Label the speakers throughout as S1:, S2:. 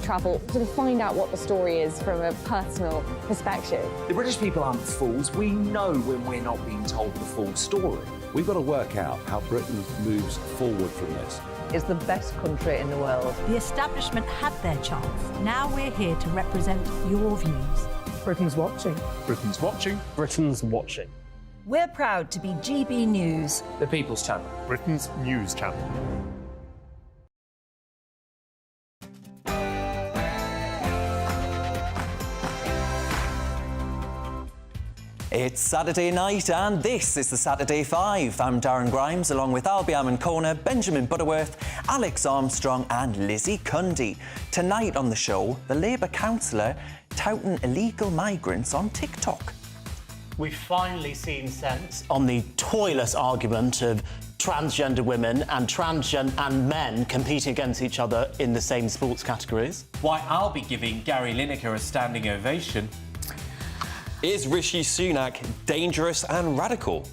S1: travel to find out what the story is from a personal perspective.
S2: The British people aren't fools. We know when we're not being told the full story.
S3: We've got to work out how Britain moves forward from this.
S4: Is the best country in the world.
S5: The establishment had their chance. Now we're here to represent your views.
S6: Britain's watching.
S3: Britain's watching.
S7: Britain's watching.
S5: We're proud to be GB News.
S2: The People's Channel.
S7: Britain's news channel.
S8: It's Saturday night and this is the Saturday Five. I'm Darren Grimes along with Albion Kona, Benjamin Butterworth, Alex Armstrong and Lizzie Cundy. Tonight on the show, the Labour councillor touting illegal migrants on TikTok.
S9: We've finally seen sense on the toilets argument of transgender women and transgender men competing against each other in the same sports categories.
S10: Why I'll be giving Gary Lineker a standing ovation.
S11: Is Rishi Sunak dangerous and radical?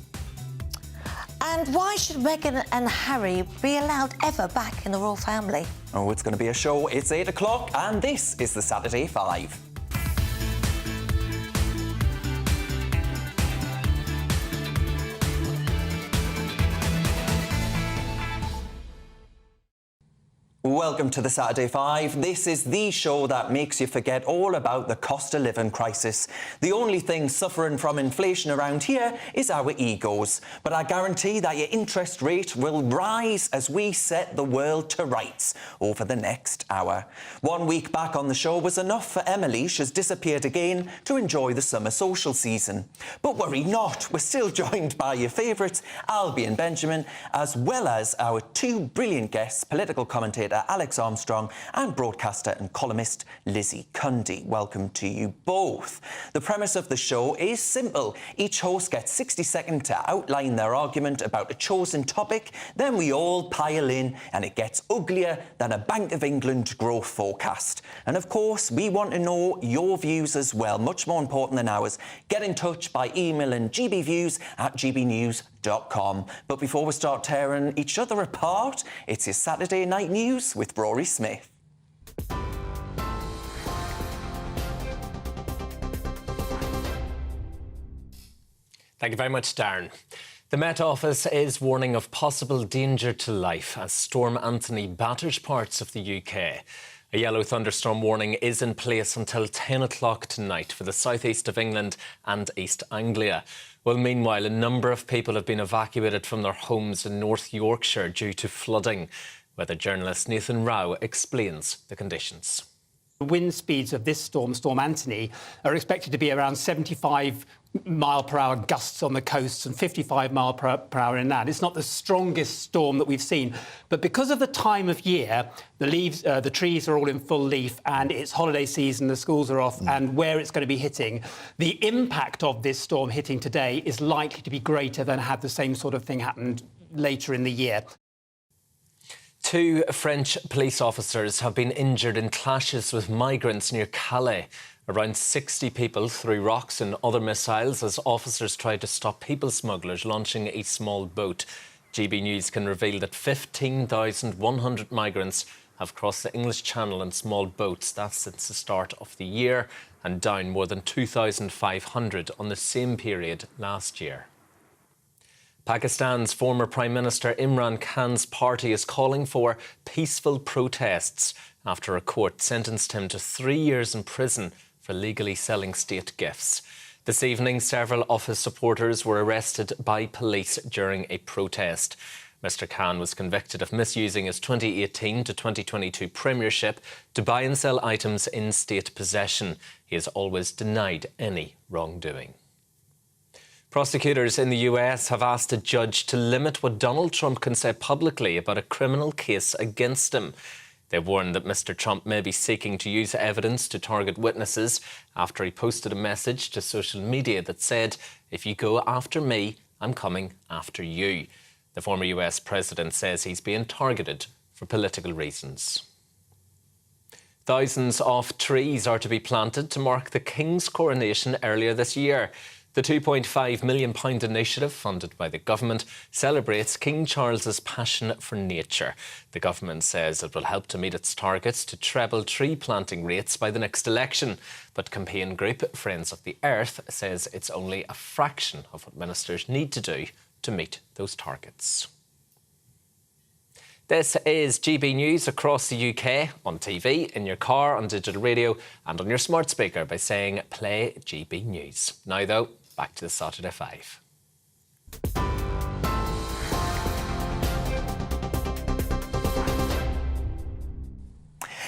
S12: And why should Meghan and Harry be allowed ever back in the royal family?
S8: Oh, it's going to be a show. It's 8 o'clock and this is the Saturday Five. Welcome to the Saturday Five. This is the show that makes you forget all about the cost of living crisis. The only thing suffering from inflation around here is our egos. But I guarantee that your interest rate will rise as we set the world to rights over the next hour. 1 week back on the show was enough for Emily. She's disappeared again to enjoy the summer social season. But worry not, we're still joined by your favourites, Albie and Benjamin, as well as our two brilliant guests, political commentator Alex Armstrong and broadcaster and columnist Lizzie Cundy. Welcome to you both. The premise of the show is simple. Each host gets 60 seconds to outline their argument about a chosen topic. Then we all pile in and it gets uglier than a Bank of England growth forecast. And of course, we want to know your views as well, much more important than ours. Get in touch by emailing gbviews@gbnews.com. But before we start tearing each other apart, it's your Saturday Night News with Rory Smith.
S10: Thank you very much, Darren. The Met Office is warning of possible danger to life as Storm Anthony batters parts of the UK. A yellow thunderstorm warning is in place until 10 o'clock tonight for the southeast of England and East Anglia. Well, meanwhile, a number of people have been evacuated from their homes in North Yorkshire due to flooding. Weather journalist Nathan Rao explains the conditions.
S6: The wind speeds of this storm, Storm Anthony, are expected to be around 75-mile-per-hour gusts on the coasts and 55-mile-per-hour inland. It's not the strongest storm that we've seen, but because of the time of year, the trees are all in full leaf and it's holiday season, the schools are off, and where it's going to be hitting, the impact of this storm hitting today is likely to be greater than had the same sort of thing happened later in the year.
S10: Two French police officers have been injured in clashes with migrants near Calais. Around 60 people threw rocks and other missiles as officers tried to stop people smugglers launching a small boat. GB News can reveal that 15,100 migrants have crossed the English Channel in small boats. That's since the start of the year, and down more than 2,500 on the same period last year. Pakistan's former Prime Minister Imran Khan's party is calling for peaceful protests after a court sentenced him to 3 years in prison for illegally selling state gifts. This evening, several of his supporters were arrested by police during a protest. Mr Khan was convicted of misusing his 2018 to 2022 premiership to buy and sell items in state possession. He has always denied any wrongdoing. Prosecutors in the US have asked a judge to limit what Donald Trump can say publicly about a criminal case against him. They warned that Mr Trump may be seeking to use evidence to target witnesses after he posted a message to social media that said, "If you go after me, I'm coming after you." The former US president says he's being targeted for political reasons. Thousands of trees are to be planted to mark the King's coronation earlier this year. The £2.5 million initiative, funded by the government, celebrates King Charles's passion for nature. The government says it will help to meet its targets to treble tree planting rates by the next election. But campaign group Friends of the Earth says it's only a fraction of what ministers need to do to meet those targets. This is GB News across the UK, on TV, in your car, on digital radio and on your smart speaker by saying play GB News. Now though, back to the Saturday 5.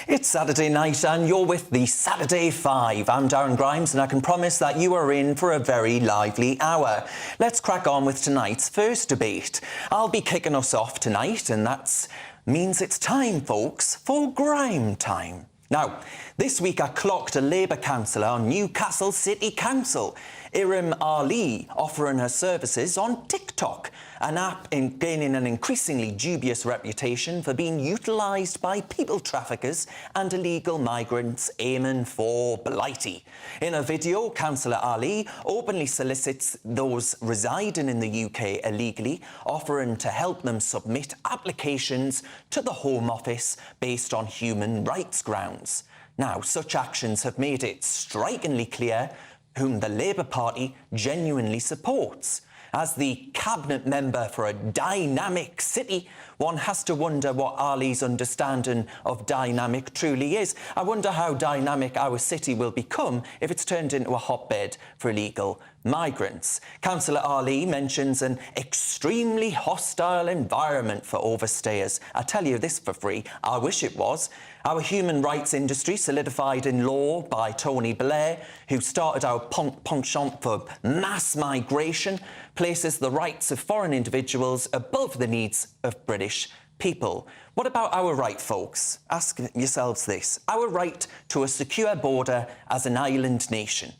S8: It's Saturday night and you're with the Saturday 5. I'm Darren Grimes and I can promise that you are in for a very lively hour. Let's crack on with tonight's first debate. I'll be kicking us off tonight and that means it's time, folks, for grime time. Now, this week I clocked a Labour councillor on Newcastle City Council, Iram Ali, offering her services on TikTok, an app gaining an increasingly dubious reputation for being utilised by people traffickers and illegal migrants aiming for Blighty. In a video, Councillor Ali openly solicits those residing in the UK illegally, offering to help them submit applications to the Home Office based on human rights grounds. Now, such actions have made it strikingly clear whom the Labour Party genuinely supports. As the cabinet member for a dynamic city, one has to wonder what Ali's understanding of dynamic truly is. I wonder how dynamic our city will become if it's turned into a hotbed for illegal migrants. Councillor Ali mentions an extremely hostile environment for overstayers. I tell you this for free, I wish it was. Our human rights industry, solidified in law by Tony Blair, who started our penchant for mass migration, places the rights of foreign individuals above the needs of British people. What about our right, folks? Ask yourselves this. Our right to a secure border as an island nation,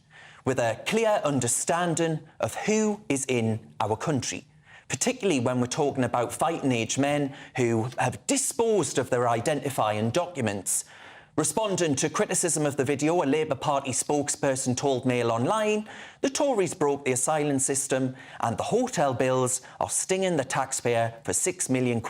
S8: with a clear understanding of who is in our country, particularly when we're talking about fighting-age men who have disposed of their identifying documents. Responding to criticism of the video, a Labour Party spokesperson told Mail Online, the Tories broke the asylum system and the hotel bills are stinging the taxpayer for £6 million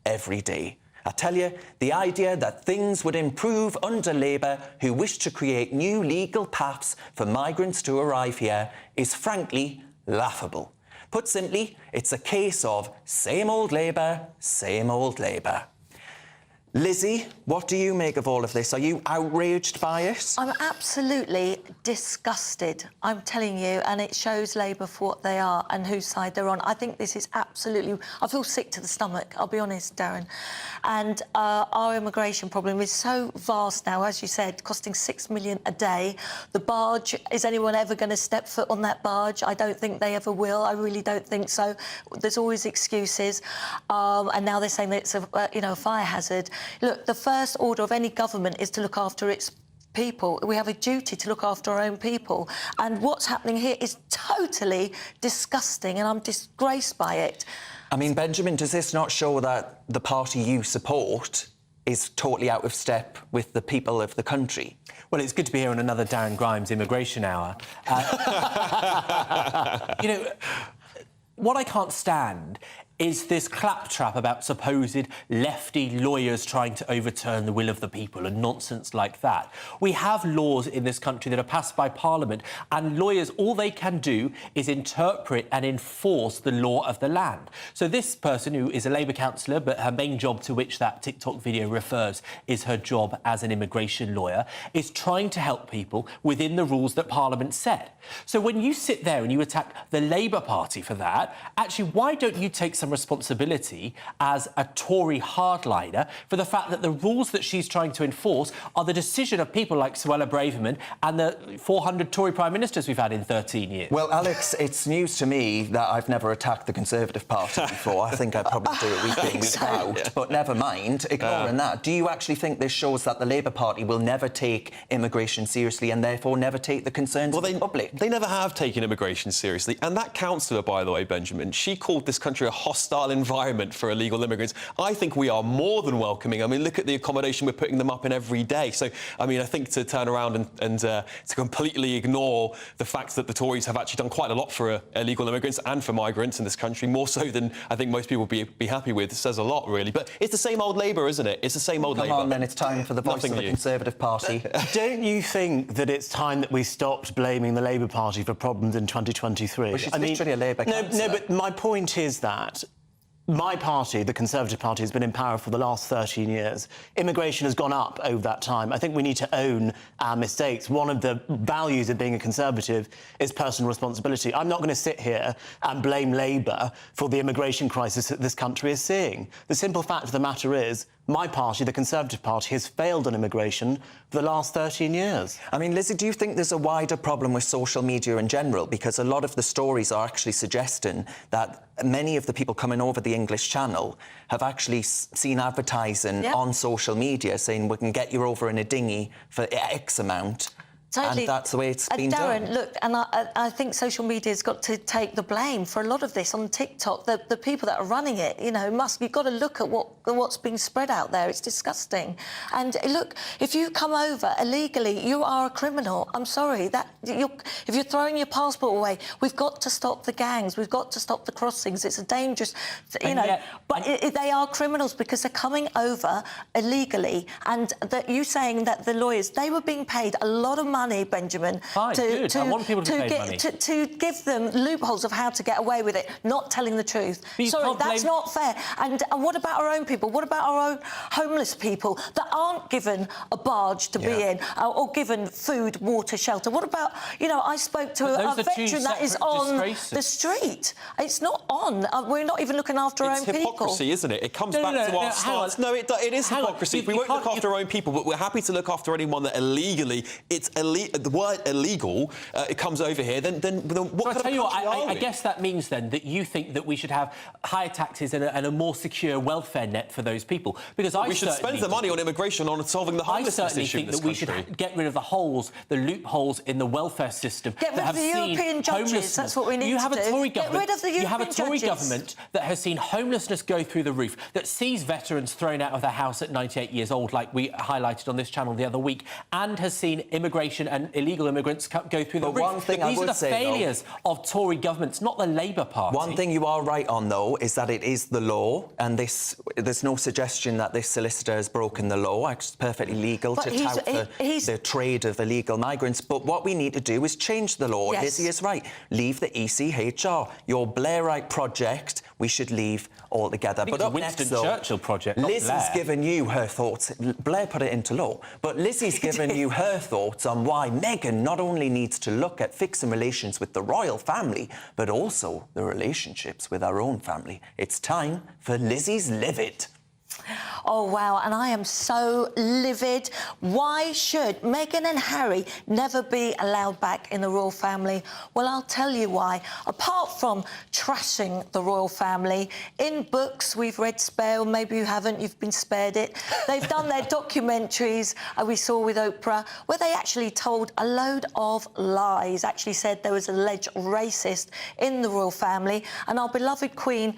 S8: every day. I tell you, the idea that things would improve under Labour, who wish to create new legal paths for migrants to arrive here, is frankly laughable. Put simply, it's a case of same old Labour, same old Labour. Lizzie, what do you make of all of this? Are you outraged by it?
S12: I'm absolutely disgusted, I'm telling you, and it shows Labour for what they are and whose side they're on. I think this is absolutely... I feel sick to the stomach, I'll be honest, Darren. And our immigration problem is so vast now, as you said, costing £6 million a day. The barge, is anyone ever going to step foot on that barge? I don't think they ever will. I really don't think so. There's always excuses. And now they're saying that it's a fire hazard. Look, the first order of any government is to look after its people. We have a duty to look after our own people. And what's happening here is totally disgusting, and I'm disgraced by it.
S8: I mean, Benjamin, does this not show that the party you support is totally out of step with the people of the country?
S9: Well, it's good to be here on another Darren Grimes Immigration Hour. What I can't stand is this claptrap about supposed lefty lawyers trying to overturn the will of the people and nonsense like that. We have laws in this country that are passed by Parliament, and lawyers, all they can do is interpret and enforce the law of the land. So this person, who is a Labour councillor, but her main job, to which that TikTok video refers, is her job as an immigration lawyer, is trying to help people within the rules that Parliament set. So when you sit there and you attack the Labour Party for that, actually, why don't you take some responsibility as a Tory hardliner for the fact that the rules that she's trying to enforce are the decision of people like Suella Braverman and the 400 Tory Prime Ministers we've had in 13 years?
S8: Well, Alex, it's news to me that I've never attacked the Conservative Party before. I think I'd probably do it week in, week out, but never mind. Ignoring that, do you actually think this shows that the Labour Party will never take immigration seriously and therefore never take the concerns of the public?
S11: They never have taken immigration seriously. And that councillor, by the way, Benjamin, she called this country a hostile hostile environment for illegal immigrants. I think we are more than welcoming. I mean, look at the accommodation we're putting them up in every day. So, I mean, I think to turn around and to completely ignore the fact that the Tories have actually done quite a lot for illegal immigrants and for migrants in this country, more so than I think most people would be happy with, says a lot, really. But it's the same old Labour, isn't it? It's the same old Labour.
S8: Come on, then, it's time for the voice of the Conservative Party.
S9: Don't you think that it's time that we stopped blaming the Labour Party for problems in 2023?
S8: Well, she's literally a Labour councillor.
S9: No, but my point is that my party, the Conservative Party, has been in power for the last 13 years. Immigration has gone up over that time. I think we need to own our mistakes. One of the values of being a Conservative is personal responsibility. I'm not going to sit here and blame Labour for the immigration crisis that this country is seeing. The simple fact of the matter is my party, the Conservative Party, has failed on immigration for the last 13 years.
S8: I mean, Lizzie, do you think there's a wider problem with social media in general? Because a lot of the stories are actually suggesting that many of the people coming over the English Channel have actually seen advertising on social media saying we can get you over in a dinghy for X amount.
S12: Totally.
S8: And that's the way it's been
S12: Darren,
S8: done.
S12: look, and I think social media's got to take the blame for a lot of this on TikTok. The people that are running it, you know, you've got to look at what's being spread out there. It's disgusting. And look, if you come over illegally, you are a criminal. I'm sorry. If you're throwing your passport away, we've got to stop the gangs. We've got to stop the crossings. It's a dangerous, you know. But they are criminals because they're coming over illegally. And you saying that the lawyers, they were being paid a lot of money, Benjamin,
S9: I want people to be paid money.
S12: to give them loopholes of how to get away with it, not telling the truth. Sorry, that's not fair. And what about our own people? What about our own homeless people that aren't given a barge to be in or given food, water, shelter? What about, you know, I spoke to a veteran that is on the street. It's not on. We're not even looking after our own people.
S11: It's hypocrisy, isn't it? It comes back to our stance. No, it is hypocrisy. We won't look after our own people, but we're happy to look after anyone that illegally, the word illegal, it comes over here, then what kind of country are we?
S9: I guess that means then that you think that we should have higher taxes and a more secure welfare net for those people. Because
S11: we should spend the money on immigration, on solving the homelessness issue in this country.
S9: I certainly think that we should get rid of the holes, the loopholes in the welfare system.
S12: Get rid of the European judges. That's what we need to do.
S9: You have a Tory
S12: Get rid of the European
S9: You have a Tory
S12: judges.
S9: government that has seen homelessness go through the roof, that sees veterans thrown out of their house at 98 years old, like we highlighted on this channel the other week, and has seen immigration and illegal immigrants go through the roof.
S8: One thing
S9: These are the failures of Tory governments, not the Labour Party.
S8: One thing you are right on, though, is that it is the law, and there's no suggestion that this solicitor has broken the law. It's perfectly legal to tout the trade of illegal migrants. But what we need to do is change the law.
S12: Yes.
S8: Lizzie is right. Leave the ECHR. Your Blairite project, we should leave altogether.
S9: But up next, though, Churchill project,
S8: Lizzie's given you her thoughts. Blair put it into law, but Lizzie's given you her thoughts on why Meghan not only needs to look at fixing relations with the royal family, but also the relationships with our own family. It's time for Lizzie's Livid.
S12: Oh, wow, and I am so livid. Why should Meghan and Harry never be allowed back in the royal family? Well, I'll tell you why. Apart from trashing the royal family, in books we've read Spare, or maybe you haven't, you've been spared it. They've done their documentaries, we saw with Oprah, where they actually told a load of lies, actually said there was an alleged racist in the royal family, and our beloved Queen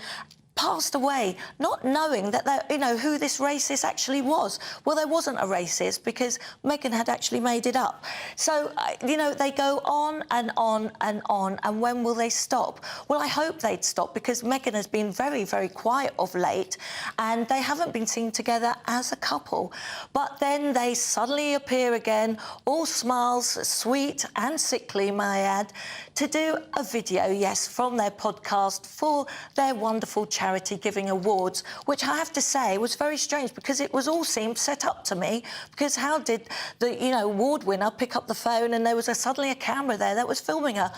S12: passed away not knowing that, you know, who this racist actually was. Well, there wasn't a racist because Meghan had actually made it up. So, you know, they go on and on and on, and when will they stop? Well, I hope they'd stop because Meghan has been very, very quiet of late and they haven't been seen together as a couple. But then they suddenly appear again, all smiles, sweet and sickly, may I add, to do a video, yes, from their podcast for their wonderful charity giving awards, which I have to say was very strange because it was all seemed set up to me, because how did the, you know, award winner pick up the phone and there was suddenly a camera there that was filming her?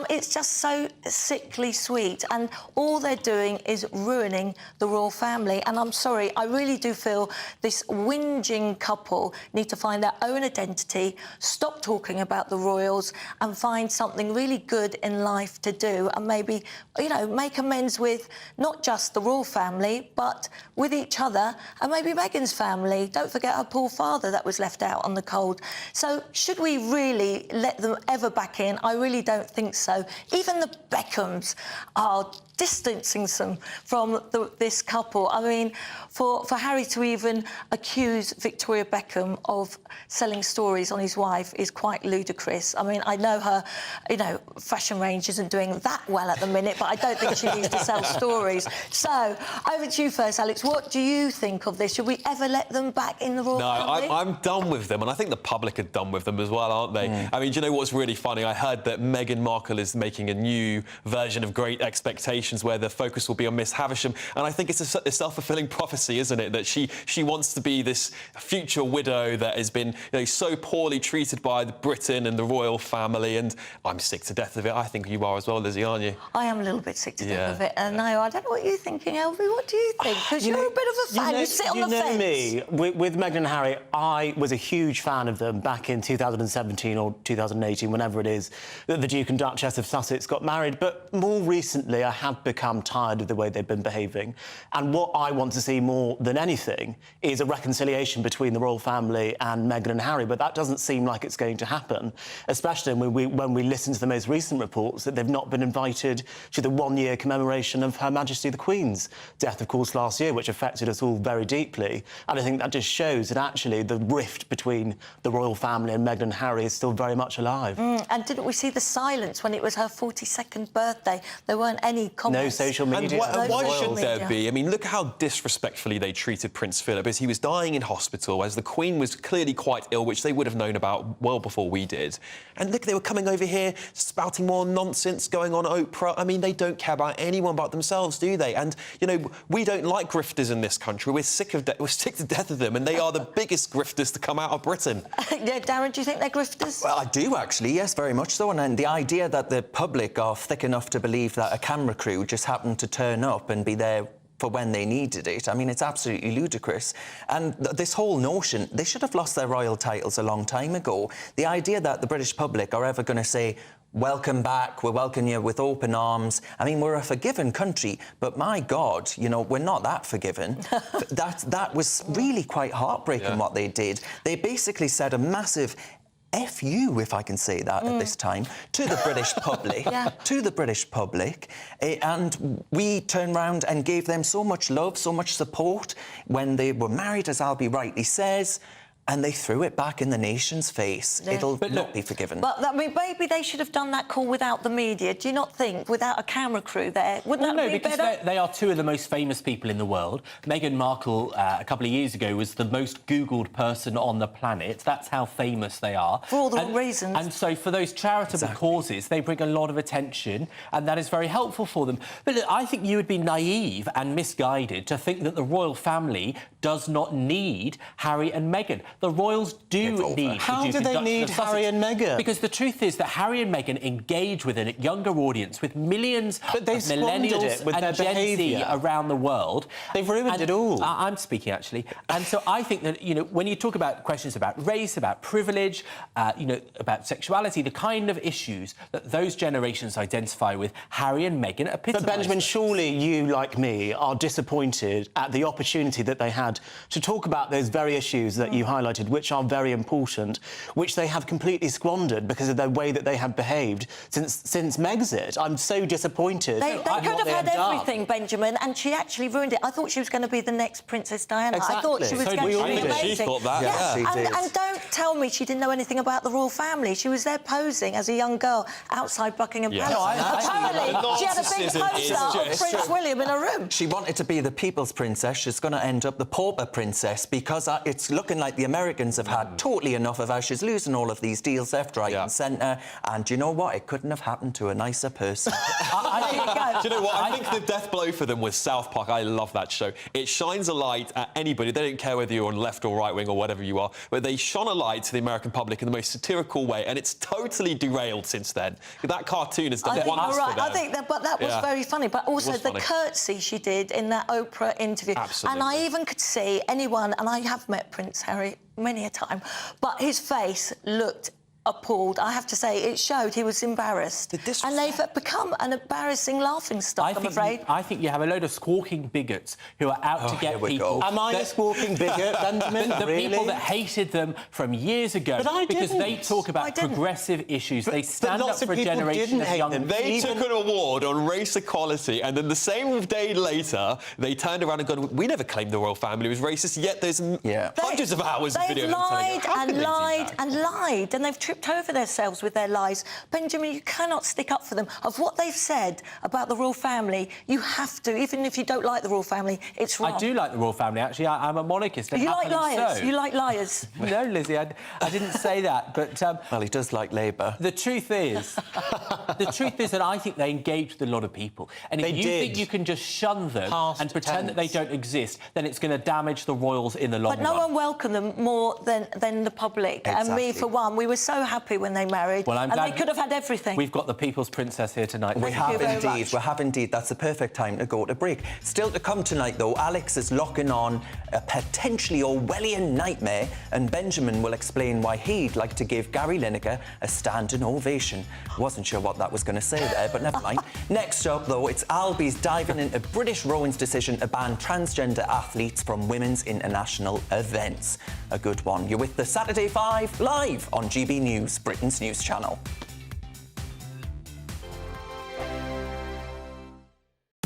S12: It's just so sickly sweet, and all they're doing is ruining the royal family. And I'm sorry, I really do feel this whinging couple need to find their own identity, stop talking about the royals and find something really good in life to do, and maybe, you know, make amends with not not just the royal family, but with each other and maybe Meghan's family. Don't forget her poor father that was left out on the cold. So should we really let them ever back in? I really don't think so. Even the Beckhams are distancing them from this couple. I mean, for Harry to even accuse Victoria Beckham of selling stories on his wife is quite ludicrous. I mean, I know her, you know, fashion range isn't doing that well at the minute, but I don't think she needs to sell stories. So, over to you first, Alex. What do you think of this? Should we ever let them back in the royal family?
S11: No, I'm done with them, and I think the public are done with them as well, aren't they? I mean, do you know what's really funny? I heard that Meghan Markle is making a new version of Great Expectations where the focus will be on Miss Havisham, and I think it's a self-fulfilling prophecy, isn't it, that she wants to be this future widow that has been, you know, so poorly treated by Britain and the royal family, and I'm sick to death of it. I think you are as well, Lizzie, aren't you?
S12: I am a little bit sick to death of it, and I don't know what you're thinking, Elvie. What do you think? Because you're a bit of a fan. You sit on the fence.
S13: You know me. With Meghan and Harry, I was a huge fan of them back in 2017 or 2018, whenever it is that the Duke and Duchess of Sussex got married. But more recently, I have become tired of the way they've been behaving. And what I want to see more than anything is a reconciliation between the royal family and Meghan and Harry. But that doesn't seem like it's going to happen, especially when we listen to the most recent reports that they've not been invited to the one-year commemoration of Her Majesty the Queen's death, of course, last year, which affected us all very deeply. And I think that just shows that actually the rift between the royal family and Meghan and Harry is still very much alive.
S12: And didn't we see the silence when it was her 42nd birthday? There weren't any comments.
S13: No social media.
S11: And why should there be? I mean, look how disrespectfully they treated Prince Philip as he was dying in hospital, as the Queen was clearly quite ill, which they would have known about well before we did. And look, they were coming over here, spouting more nonsense, going on Oprah. I mean, they don't care about anyone but themselves, do they? And, you know, we don't like grifters in this country. We're sick to death of them, and they are the biggest grifters to come out of Britain.
S12: Yeah, Darren, do you think they're grifters?
S8: Well, I do, actually, yes, very much so. And the idea that the public are thick enough to believe that a camera crew just happened to turn up and be there for when they needed it, I mean, it's absolutely ludicrous. And this whole notion, they should have lost their royal titles a long time ago. The idea that the British public are ever going to say, welcome back, we welcome you with open arms. I mean, we're a forgiven country, but my God, you know, we're not that forgiven. that was really quite heartbreaking what they did. They basically said a massive F you, if I can say that at this time, to the British public, to the British public, and we turned round and gave them so much love, so much support when they were married, as Albie rightly says, and they threw it back in the nation's face. It'll not be forgiven.
S12: But, I mean, maybe they should have done that call without the media. Do you not think, without a camera crew there? Wouldn't that be better?
S9: No, because they are two of the most famous people in the world. Meghan Markle, a couple of years ago, was the most Googled person on the planet. That's how famous they are.
S12: For all the wrong reasons.
S9: And so for those charitable causes, they bring a lot of attention, and that is very helpful for them. But look, I think you would be naive and misguided to think that the royal family does not need Harry and Meghan. The royals do need...
S13: How do they need Harry and Meghan?
S9: Because the truth is that Harry and Meghan engage with a younger audience, with millions of millennials and Gen Z around the world.
S13: They've ruined it all.
S9: I'm speaking, actually. And so I think that, you know, when you talk about questions about race, about privilege, you know, about sexuality, the kind of issues that those generations identify with, Harry and Meghan epitomise.
S13: But, Benjamin, surely you, like me, are disappointed at the opportunity that they had to talk about those very issues that you highlighted, which are very important, which they have completely squandered because of the way that they have behaved since Megxit. I'm so disappointed.
S12: They could have had everything, Benjamin, and she actually ruined it. I thought she was going to be the next Princess Diana.
S13: Exactly.
S12: I thought she was going to be amazing.
S11: She thought that.
S8: Yeah, she did.
S12: And don't tell me she didn't know anything about the royal family. She was there posing as a young girl outside Buckingham Palace. Apparently, she had a big poster of Prince William in her room.
S8: She wanted to be the people's princess. She's going to end up the pauper princess because it's looking like the Americans have had totally enough of her. She's losing all of these deals left, right and centre. And you know what? It couldn't have happened to a nicer person.
S11: Do you know what? I think the death blow for them was South Park. I love that show. It shines a light at anybody. They don't care whether you're on left or right wing or whatever you are. But they shone a light to the American public in the most satirical way, and it's totally derailed since then. That cartoon has done wonders for them.
S12: I think that, but that was very funny. But also the curtsy she did in that Oprah interview.
S11: Absolutely.
S12: And I even could see anyone, and I have met Prince Harry many a time, but his face looked appalled. I have to say, it showed he was embarrassed. And they've become an embarrassing laughingstock, I'm afraid.
S9: I think you have a load of squawking bigots who are out to get people.
S13: Am I a squawking bigot, Benjamin?
S9: The people that hated them from years ago. Because they talk about progressive issues. They stand up for a generation of young people.
S11: They took an award on race equality, and then the same day later, they turned around and gone, we never claimed the royal family was racist, yet there's hundreds of hours of video.
S12: They've lied and lied and lied, and they've tripped over themselves with their lies. Benjamin, you cannot stick up for them. Of what they've said about the royal family, you have to, even if you don't like the royal family, it's wrong.
S9: I do like the royal family, actually. I'm a monarchist.
S12: You like liars.
S9: So.
S12: You like liars.
S9: No, Lizzie, I didn't say that, but...
S8: well, he does like Labour.
S9: The truth is that I think they engaged with a lot of people. And if you think you can just shun them and pretend that they don't exist, then it's going to damage the royals in the long run.
S12: But no one welcomed them more than the public.
S8: Exactly.
S12: And me, for one, we were so happy when they married.
S9: Well, I'm
S12: and
S9: glad
S12: they could have had everything.
S9: We've got the People's Princess here tonight.
S8: We have indeed. That's the perfect time to go to break. Still to come tonight, though, Alex is locking on a potentially Orwellian nightmare, and Benjamin will explain why he'd like to give Gary Lineker a standing ovation. Wasn't sure what that was going to say there, but never mind. Next up, though, it's Albies diving into British rowing's decision to ban transgender athletes from women's international events. A good one. You're with the Saturday 5 live on GB News, Britain's news channel.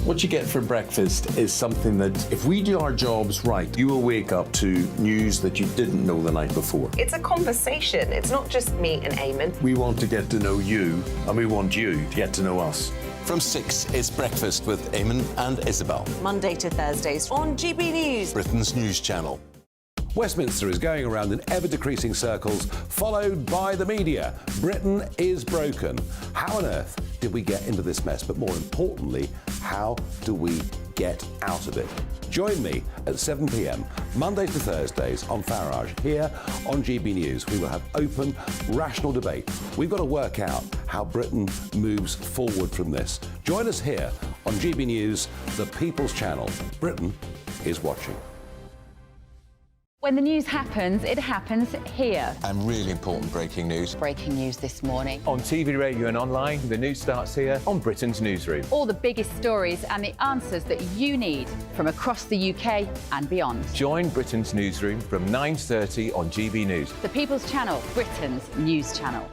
S3: What you get for breakfast is something that, if we do our jobs right, you will wake up to news that you didn't know the night before.
S14: It's a conversation. It's not just me and Eamon.
S3: We want to get to know you, and we want you to get to know us.
S15: From 6, it's Breakfast with Eamon and Isabel.
S14: Monday to Thursdays on GB News,
S15: Britain's news channel.
S3: Westminster is going around in ever-decreasing circles, followed by the media. Britain is broken. How on earth did we get into this mess? But more importantly, how do we get out of it? Join me at 7 p.m, Mondays to Thursdays on Farage, here on GB News. We will have open, rational debate. We've got to work out how Britain moves forward from this. Join us here on GB News, the People's Channel. Britain is watching.
S1: When the news happens, it happens here.
S15: And really important breaking news.
S1: Breaking news this morning.
S16: On TV, radio and online, the news starts here on Britain's Newsroom.
S1: All the biggest stories and the answers that you need from across the UK and beyond.
S16: Join Britain's Newsroom from 9:30 on GB News.
S1: The People's Channel, Britain's news channel.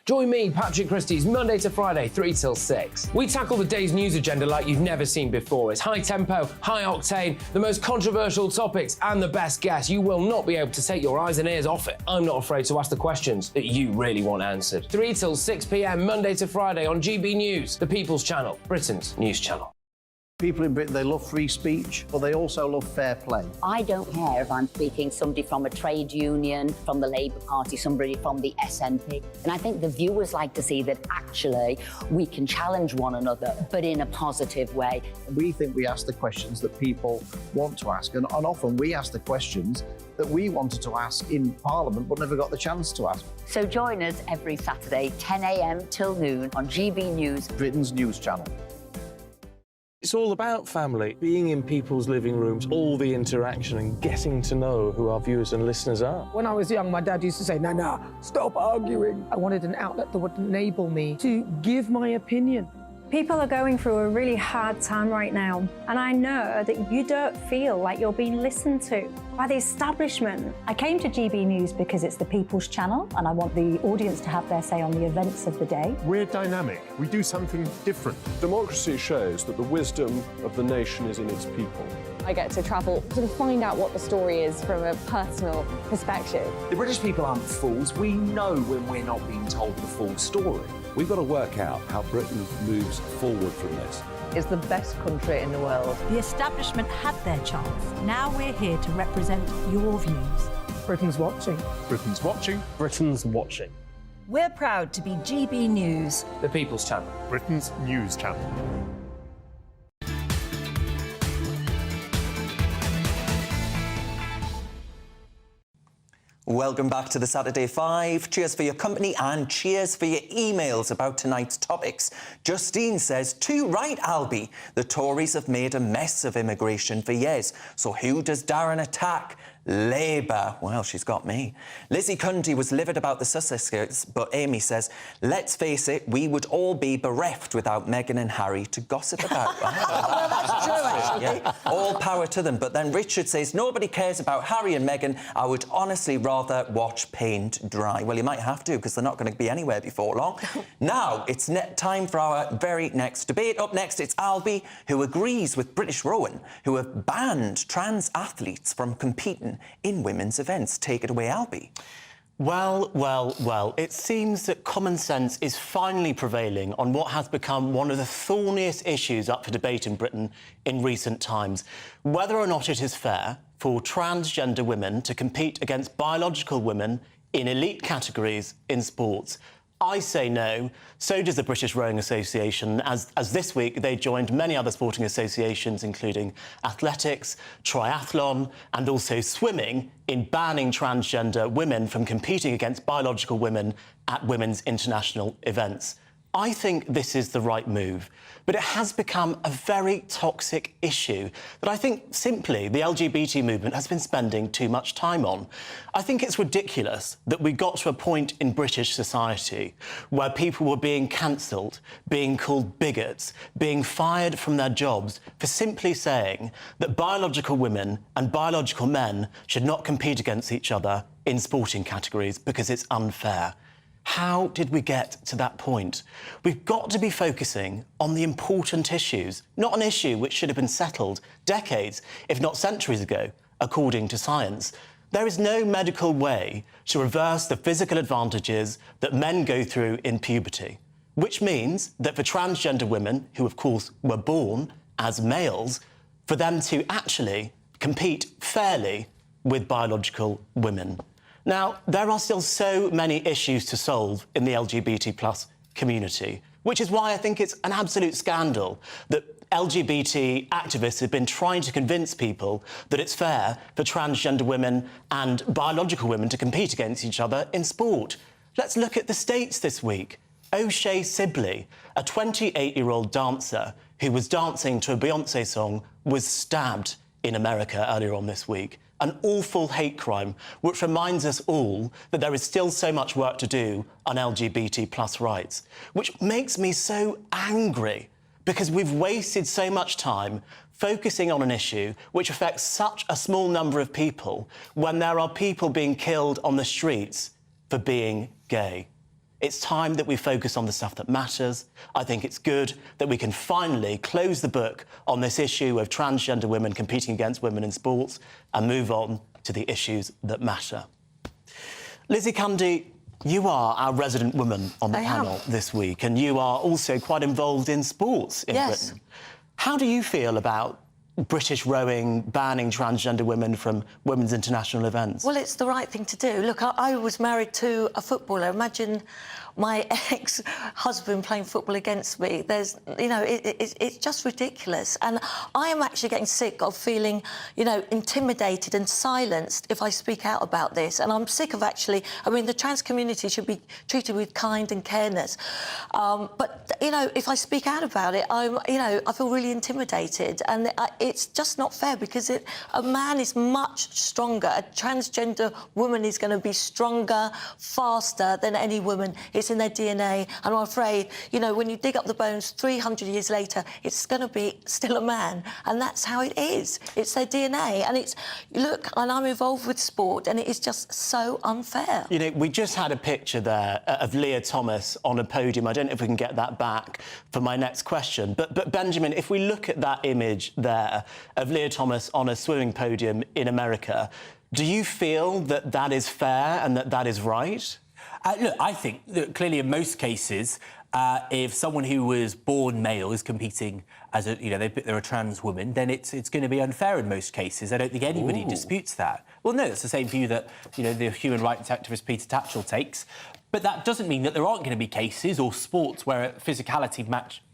S17: Join me, Patrick Christie's, Monday to Friday, 3 till 6. We tackle the day's news agenda like you've never seen before. It's high tempo, high octane, the most controversial topics, and the best guests. You will not be able to take your eyes and ears off it. I'm not afraid to ask the questions that you really want answered. 3 till 6 p.m, Monday to Friday on GB News, the People's Channel, Britain's news channel.
S18: People in Britain, they love free speech, but they also love fair play.
S19: I don't care if I'm speaking somebody from a trade union, from the Labour Party, somebody from the SNP. And I think the viewers like to see that actually we can challenge one another, but in a positive way.
S18: We think we ask the questions that people want to ask, and often we ask the questions that we wanted to ask in Parliament but never got the chance to ask.
S19: So join us every Saturday, 10 a.m. till noon on GB News,
S18: Britain's news channel.
S20: It's all about family, being in people's living rooms, all the interaction and getting to know who our viewers and listeners are.
S21: When I was young, my dad used to say, "Nana, stop arguing." I wanted an outlet that would enable me to give my opinion.
S22: People are going through a really hard time right now, and I know that you don't feel like you're being listened to by the establishment. I came to GB News because it's the People's Channel, and I want the audience to have their say on the events of the day.
S7: We're dynamic. We do something different.
S23: Democracy shows that the wisdom of the nation is in its people.
S1: I get to travel to find out what the story is from a personal perspective.
S2: The British people aren't fools. We know when we're not being told the full story.
S3: We've got to work out how Britain moves forward from this.
S4: It's the best country in the world.
S5: The establishment had their chance. Now we're here to represent your views.
S21: Britain's watching.
S7: Britain's watching.
S16: Britain's watching.
S5: We're proud to be GB News,
S17: the People's Channel,
S7: Britain's news channel.
S8: Welcome back to the Saturday 5. Cheers for your company and cheers for your emails about tonight's topics. Justine says, too right, Albie. The Tories have made a mess of immigration for years. So who does Darren attack Labour, well, she's got me. Lizzie Cundy was livid about the Sussexes, but Amy says, let's face it, we would all be bereft without Meghan and Harry to gossip about.
S12: Well, that's true, actually.
S8: Yeah, all power to them. But then Richard says, nobody cares about Harry and Meghan. I would honestly rather watch paint dry. Well, you might have to, because they're not going to be anywhere before long. Now, it's time for our very next debate. Up next, it's Albie, who agrees with British Rowan, who have banned trans athletes from competing in women's events. Take it away, Albie.
S9: Well, it seems that common sense is finally prevailing on what has become one of the thorniest issues up for debate in Britain in recent times. Whether or not it is fair for transgender women to compete against biological women in elite categories in sports. I say no. So does the British Rowing Association, as this week they joined many other sporting associations, including athletics, triathlon, and also swimming, in banning transgender women from competing against biological women at women's international events. I think this is the right move, but it has become a very toxic issue that I think simply the LGBT movement has been spending too much time on. I think it's ridiculous that we got to a point in British society where people were being cancelled, being called bigots, being fired from their jobs for simply saying that biological women and biological men should not compete against each other in sporting categories because it's unfair. How did we get to that point? We've got to be focusing on the important issues, not an issue which should have been settled decades, if not centuries ago, according to science. There is no medical way to reverse the physical advantages that men go through in puberty, which means that for transgender women, who of course were born as males, for them to actually compete fairly with biological women. Now, there are still so many issues to solve in the LGBT+ community, which is why I think it's an absolute scandal that LGBT activists have been trying to convince people that it's fair for transgender women and biological women to compete against each other in sport. Let's look at the States this week. O'Shea Sibley, a 28-year-old dancer who was dancing to a Beyoncé song, was stabbed in America earlier on this week. An awful hate crime, which reminds us all that there is still so much work to do on LGBT+ rights, which makes me so angry because we've wasted so much time focusing on an issue which affects such a small number of people when there are people being killed on the streets for being gay. It's time that we focus on the stuff that matters. I think it's good that we can finally close the book on this issue of transgender women competing against women in sports and move on to the issues that matter. Lizzie Cundy, you are our resident woman on the panel this week, and you are also quite involved in sports in Britain. How do you feel about British rowing banning transgender women from women's international events?
S12: Well, it's the right thing to do. Look, I was married to a footballer. Imagine my ex-husband playing football against me. There's, you know, it's just ridiculous. And I am actually getting sick of feeling, you know, intimidated and silenced if I speak out about this. And I'm sick of actually, I mean, the trans community should be treated with kind and careness. But, you know, if I speak out about it, I feel really intimidated. And it's just not fair because a man is much stronger. A transgender woman is going to be stronger, faster than any woman. It's in their DNA. And I'm afraid, you know, when you dig up the bones 300 years later, it's going to be still a man. And that's how it is. It's their DNA. And it's, look, and I'm involved with sport, and it is just so unfair.
S9: You know, we just had a picture there of Leah Thomas on a podium. I don't know if we can get that back for my next question. But Benjamin, if we look at that image there of Leah Thomas on a swimming podium in America, do you feel that that is fair and that that is right?
S6: Look, I think that clearly in most cases, if someone who was born male is competing as a, you know, they're a trans woman, then it's going to be unfair in most cases. I don't think anybody disputes that. Well, no, it's the same view that, you know, the human rights activist Peter Tatchell takes. But that doesn't mean that there aren't going to be cases or sports where physicality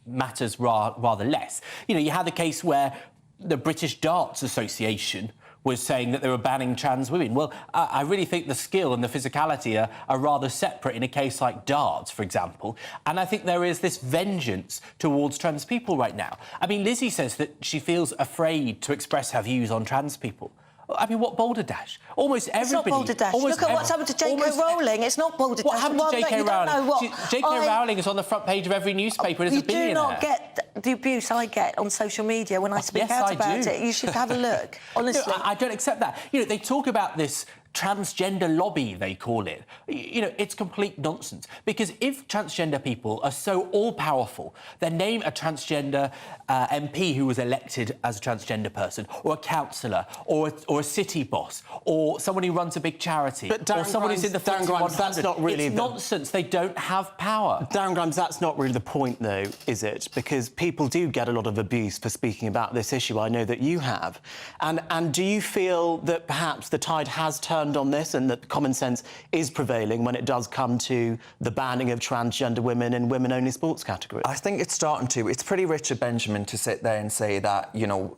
S6: matters rather less. You know, you had a case where the British Darts Association was saying that they were banning trans women. Well, I really think the skill and the physicality are rather separate in a case like darts, for example. And I think there is this vengeance towards trans people right now. I mean, Lizzie says that she feels afraid to express her views on trans people. I mean, what balderdash? Almost everybody...
S12: It's not balderdash.
S6: Look
S12: at what's happened to J.K. Rowling. It's not balderdash.
S6: What happened to J.K. Rowling? J.K. Rowling is on the front page of every newspaper and is a billionaire.
S12: You do not get the abuse I get on social media when I speak out about it. You should have a look, honestly.
S6: No, I don't accept that. You know, they talk about this transgender lobby, they call it. You know, it's complete nonsense. Because if transgender people are so all-powerful, then name a transgender MP who was elected as a transgender person, or a councillor, or a city boss, or someone who runs a big charity, or someone who's in the FTSE 100.
S10: That's not really
S6: it's nonsense. They don't have power.
S10: Darren Grimes, that's not really the point, though, is it? Because people do get a lot of abuse for speaking about this issue. I know that you have. And do you feel that perhaps the tide has turned on this and that common sense is prevailing when it does come to the banning of transgender women in women-only sports categories?
S8: I think it's starting to. It's pretty Richard Benjamin to sit there and say that, you know,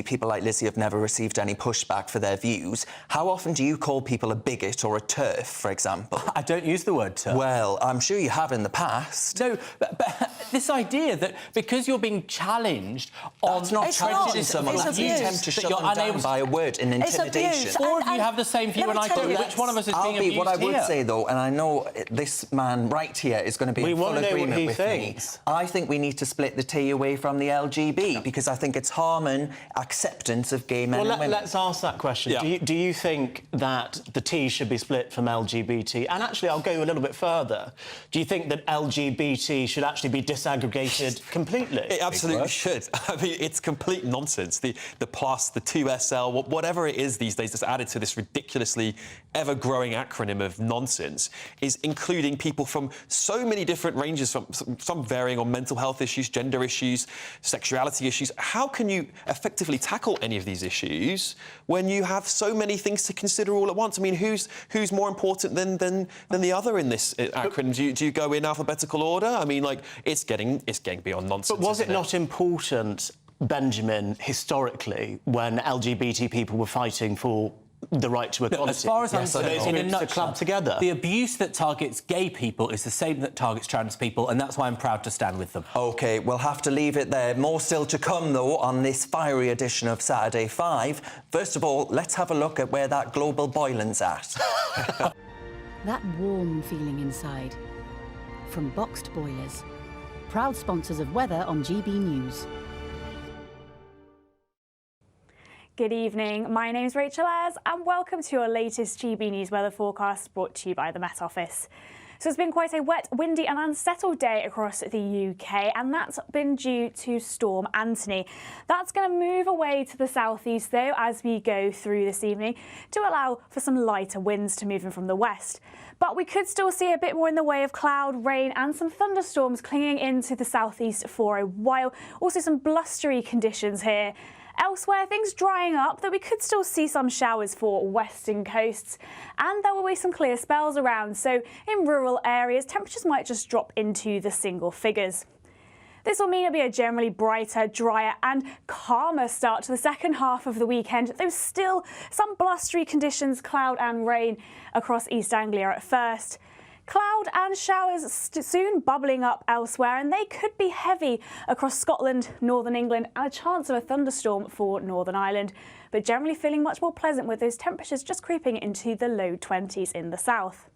S8: people like Lizzie have never received any pushback for their views. How often do you call people a bigot or a TERF, for example?
S6: I don't use the word TERF.
S8: Well, I'm sure you have in the past.
S6: No, but this idea that because you're being challenged on...
S8: That's not challenging someone. That's an attempt to shut them down by a word in intimidation.
S6: Four of you have the same view and I don't. Which one of us is being abused
S8: what I would
S6: here?
S8: say, though, and I know this man right here is going to be in full agreement with me. I think we need to split the T away from the LGB because I think it's harming acceptance of gay men and women.
S10: Let's ask that question.
S8: Yeah.
S10: Do you think that the T should be split from LGBT? And actually, I'll go a little bit further. Do you think that LGBT should actually be disaggregated completely?
S15: It absolutely should. I mean, it's complete nonsense. The plus, the 2SL, whatever it is these days that's added to this ridiculously ever-growing acronym of nonsense is including people from so many different ranges, some varying on mental health issues, gender issues, sexuality issues. How can you effectively tackle any of these issues when you have so many things to consider all at once? I mean, who's more important than the other in this acronym? Do you go in alphabetical order? I mean, like, it's getting beyond nonsense.
S10: But was it not important, Benjamin, historically, when LGBT people were fighting for the right to equality?
S6: As far as I'm concerned, in a nutshell,
S10: club together.
S6: The abuse that targets gay people is the same that targets trans people, and that's why I'm proud to stand with them.
S8: OK, we'll have to leave it there. More still to come, though, on this fiery edition of Saturday 5. First of all, let's have a look at where that global boiling's at.
S11: That warm feeling inside. From Boxed Boilers. Proud sponsors of weather on GB News.
S13: Good evening, my name's Rachel Ayres and welcome to your latest GB News weather forecast brought to you by the Met Office. So it's been quite a wet, windy and unsettled day across the UK, and that's been due to Storm Anthony. That's going to move away to the southeast though as we go through this evening to allow for some lighter winds to move in from the west. But we could still see a bit more in the way of cloud, rain and some thunderstorms clinging into the southeast for a while. Also some blustery conditions here. Elsewhere, things drying up, though we could still see some showers for western coasts. And there will be some clear spells around, so in rural areas, temperatures might just drop into the single figures. This will mean it'll be a generally brighter, drier and calmer start to the second half of the weekend. There's still some blustery conditions, cloud and rain across East Anglia at first. Cloud and showers soon bubbling up elsewhere, and they could be heavy across Scotland, Northern England, and a chance of a thunderstorm for Northern Ireland. But generally feeling much more pleasant with those temperatures just creeping into the low 20s in the south.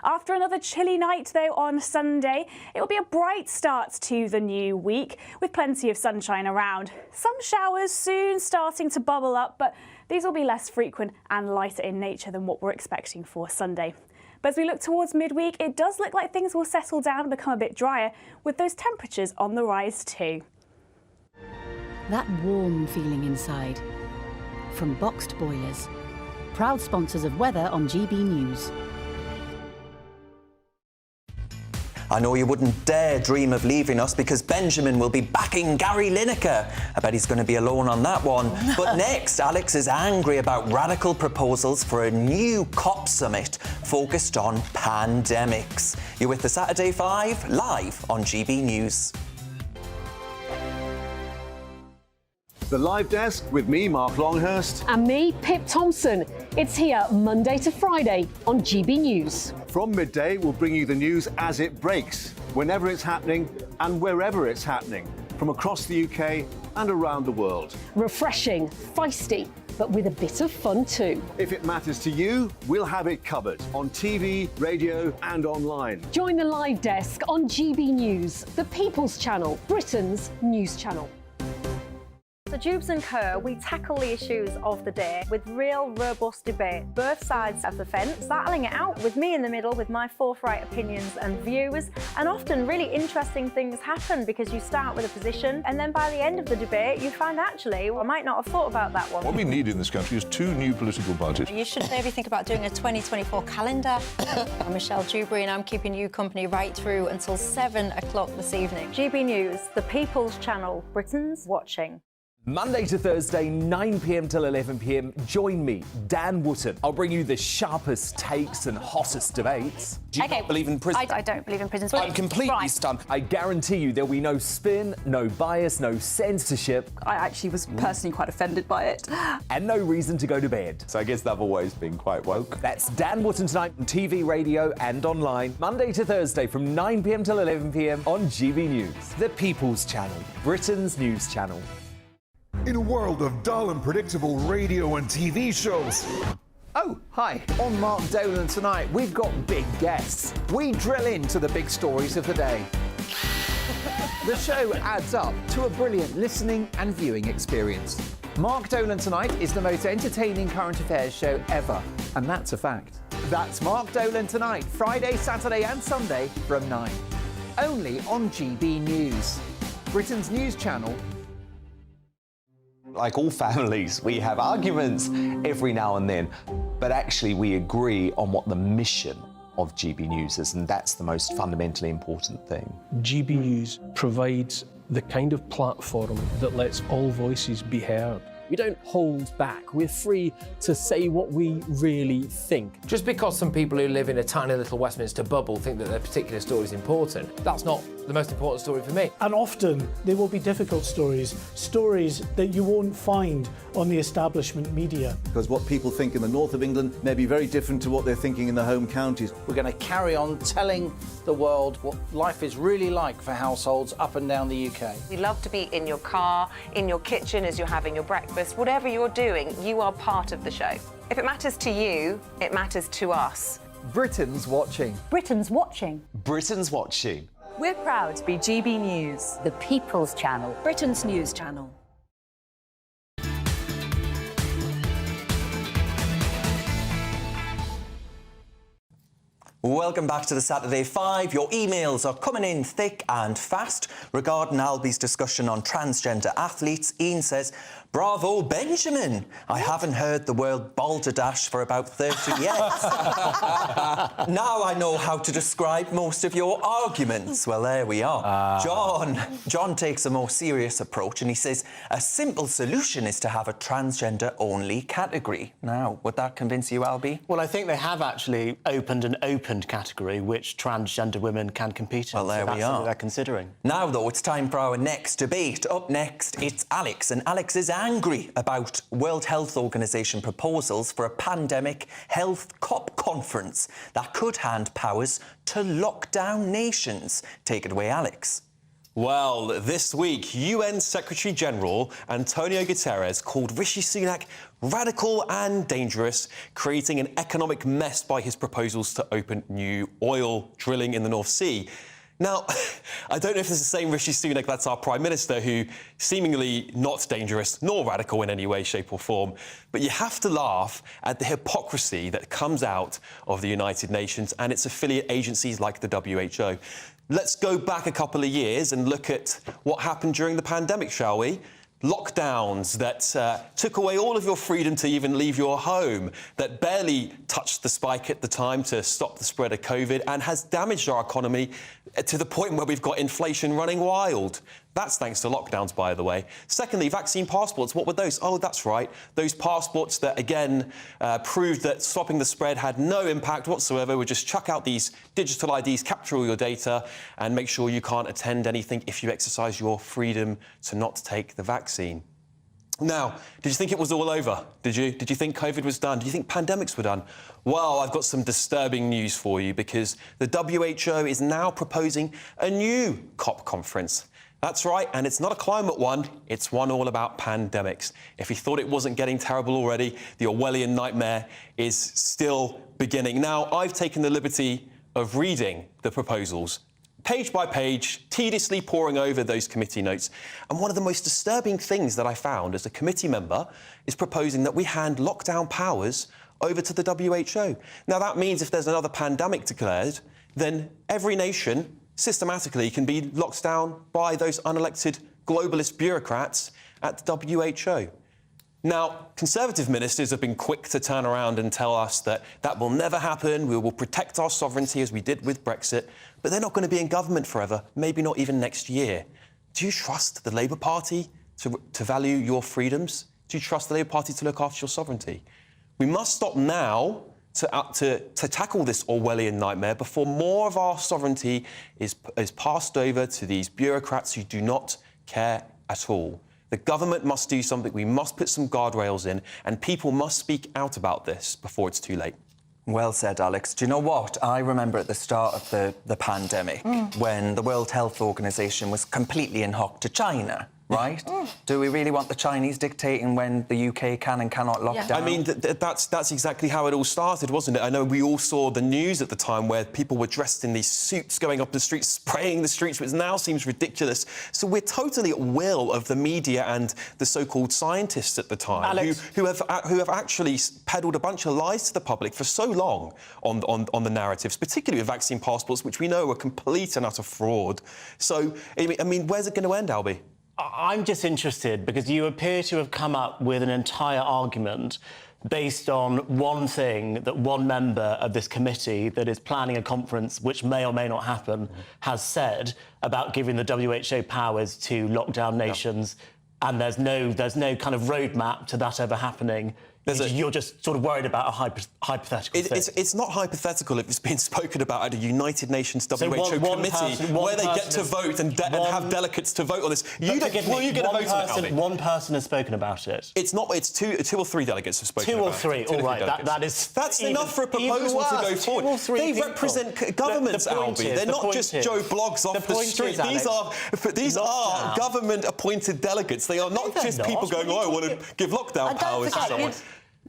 S13: After another chilly night, though, on Sunday, it will be a bright start to the new week with plenty of sunshine around. Some showers soon starting to bubble up, but these will be less frequent and lighter in nature than what we're expecting for Sunday. But as we look towards midweek, it does look like things will settle down and become a bit drier, with those temperatures on the rise too.
S11: That warm feeling inside. From Boxed Boilers. Proud sponsors of weather on GB News.
S8: I know you wouldn't dare dream of leaving us because Benjamin will be backing Gary Lineker. I bet he's going to be alone on that one. But next, Alex is angry about radical proposals for a new COP summit focused on pandemics. You're with the Saturday 5 live on GB News.
S23: The Live Desk with me, Mark Longhurst.
S24: And me, Pip Thompson. It's here Monday to Friday on GB News.
S23: From midday, we'll bring you the news as it breaks, whenever it's happening and wherever it's happening, from across the UK and around the world.
S24: Refreshing, feisty, but with a bit of fun too.
S23: If it matters to you, we'll have it covered on TV, radio and online.
S24: Join the live desk on GB News, the People's Channel, Britain's news channel.
S22: So Jubes & Co, we tackle the issues of the day with real, robust debate. Both sides of the fence, battling it out with me in the middle with my forthright opinions and views. And often really interesting things happen because you start with a position and then by the end of the debate you find actually, well, I might not have thought about that one.
S14: What we need in this country is 2 new political parties.
S18: You should maybe think about doing a 2024 calendar. I'm Michelle Dewberry and I'm keeping you company right through until 7 o'clock this evening.
S22: GB News, the People's Channel, Britain's watching.
S2: Monday to Thursday, 9 p.m. till 11 p.m. Join me, Dan Wootton. I'll bring you the sharpest takes and hottest debates. Do you not believe in prisons?
S22: I don't believe in prisons.
S2: I'm completely stunned. I guarantee you there'll be no spin, no bias, no censorship.
S19: I actually was personally quite offended by it.
S2: And no reason to go to bed. So I guess they've always been quite woke. That's Dan Wootton tonight on TV, radio and online. Monday to Thursday from 9 p.m. till 11 p.m. on GB News. The People's Channel, Britain's news channel.
S20: In a world of dull and predictable radio and TV shows.
S25: Oh, hi. On Mark Dolan tonight, we've got big guests. We drill into the big stories of the day. The show adds up to a brilliant listening and viewing experience. Mark Dolan Tonight is the most entertaining current affairs show ever, and that's a fact. That's Mark Dolan Tonight, Friday, Saturday and Sunday from 9. Only on GB News, Britain's news channel.
S2: Like all families, we have arguments every now and then, but actually we agree on what the mission of GB News is, and that's the most fundamentally important thing.
S26: GB News provides the kind of platform that lets all voices be heard.
S17: We don't hold back. We're free to say what we really think. Just because some people who live in a tiny little Westminster bubble think that their particular story is important, that's not the most important story for me.
S27: And often there will be difficult stories, stories that you won't find on the establishment media.
S23: Because what people think in the north of England may be very different to what they're thinking in the home counties.
S28: We're going to carry on telling the world what life is really like for households up and down the UK.
S29: We love to be in your car, in your kitchen as you're having your breakfast. Whatever you're doing, you are part of the show. If it matters to you, it matters to us.
S25: Britain's watching.
S22: Britain's watching.
S2: Britain's watching.
S30: We're proud to be GB News,
S11: The People's Channel,
S30: Britain's news channel.
S8: Welcome back to the Saturday 5. Your emails are coming in thick and fast. Regarding Albie's discussion on transgender athletes, Ian says, "Bravo, Benjamin. I haven't heard the word balderdash for about 30 years. Now I know how to describe most of your arguments." Well, there we are. John takes a more serious approach and he says, "A simple solution is to have a transgender-only category." Now, would that convince you, Albie?
S10: Well, I think they have actually opened an opened category which transgender women can compete in.
S8: Well, there we are.
S10: They're considering.
S8: Now, though, it's time for our next debate. Up next, it's Alex, and Alex is angry about World Health Organization proposals for a pandemic health COP conference that could hand powers to lockdown nations. Take it away, Alex.
S15: Well, this week, UN Secretary-General Antonio Guterres called Rishi Sunak radical and dangerous, creating an economic mess by his proposals to open new oil drilling in the North Sea. Now, I don't know if it's the same Rishi Sunak, that's our Prime Minister, who seemingly not dangerous nor radical in any way, shape or form. But you have to laugh at the hypocrisy that comes out of the United Nations and its affiliate agencies like the WHO. Let's go back a couple of years and look at what happened during the pandemic, shall we? Lockdowns that took away all of your freedom to even leave your home, that barely touched the spike at the time to stop the spread of COVID and has damaged our economy to the point where we've got inflation running wild. That's thanks to lockdowns, by the way. Secondly, vaccine passports. What were those? Oh, that's right. Those passports that, again, proved that stopping the spread had no impact whatsoever. Would just chuck out these digital IDs, capture all your data, and make sure you can't attend anything if you exercise your freedom to not take the vaccine. Now, did you think it was all over? Did you? Did you think COVID was done? Did you think pandemics were done? Well, I've got some disturbing news for you because the WHO is now proposing a new COP conference. That's right, and it's not a climate one, it's one all about pandemics. If you thought it wasn't getting terrible already, the Orwellian nightmare is still beginning. Now, I've taken the liberty of reading the proposals page by page, tediously poring over those committee notes. And one of the most disturbing things that I found as a committee member is proposing that we hand lockdown powers over to the WHO. Now, that means if there's another pandemic declared, then every nation systematically can be locked down by those unelected globalist bureaucrats at the WHO. Now, Conservative ministers have been quick to turn around and tell us that that will never happen, we will protect our sovereignty as we did with Brexit, but they're not going to be in government forever, maybe not even next year. Do you trust the Labour Party to value your freedoms? Do you trust the Labour Party to look after your sovereignty? We must stop now to tackle this Orwellian nightmare before more of our sovereignty is passed over to these bureaucrats who do not care at all. The government must do something, we must put some guardrails in, and people must speak out about this before it's too late.
S8: Well said, Alex. Do you know what? I remember at the start of the pandemic when the World Health Organization was completely in hock to China, right? Do we really want the Chinese dictating when the UK can and cannot lock down?
S15: I mean, that's exactly how it all started, wasn't it? I know we all saw the news at the time where people were dressed in these suits going up the streets, spraying the streets, which now seems ridiculous. So we're totally at will of the media and the so-called scientists at the time who have actually peddled a bunch of lies to the public for so long on the narratives, particularly with vaccine passports, which we know are complete and utter fraud. So, I mean, where's it going to end, Albie?
S10: I'm just interested because you appear to have come up with an entire argument based on one thing that one member of this committee that is planning a conference, which may or may not happen, has said about giving the WHO powers to lockdown nations, and there's no kind of roadmap to that ever happening. You're just sort of worried about a hypothetical thing.
S15: It's not hypothetical if it's been spoken about at a United Nations WHO committee where they get to vote and have delegates to vote on this. You don't get a vote on it,
S10: One person has spoken about it.
S15: It's not. It's two or three delegates have spoken about it.
S10: 2 or 3. All right,
S15: that's enough for a proposal to go forward. They represent governments, Albie. They're not just Joe Blogs off the street. These are government-appointed delegates. They are not just people going, "Oh, I want to give lockdown powers to someone."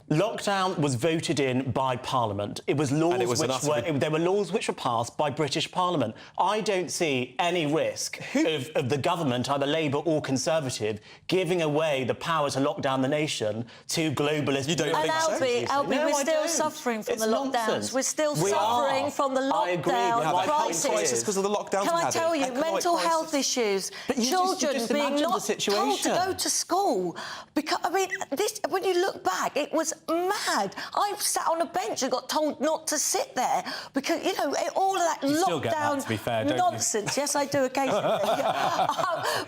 S10: Lockdown was voted in by Parliament. It was laws there were laws which were passed by British Parliament. I don't see any risk of the government, either Labour or Conservative, giving away the power to lock down the nation to globalist...
S15: You don't think so?
S1: Albie, we're still suffering from the lockdowns. We're still suffering from the lockdown crisis.
S15: Because of the lockdowns.
S1: Can I tell you, mental health issues, children being not told to go to school. Because, I mean, when you look back, it was mad. I sat on a bench and got told not to sit there because, you know, all of that lockdown nonsense. Yes, I do occasionally.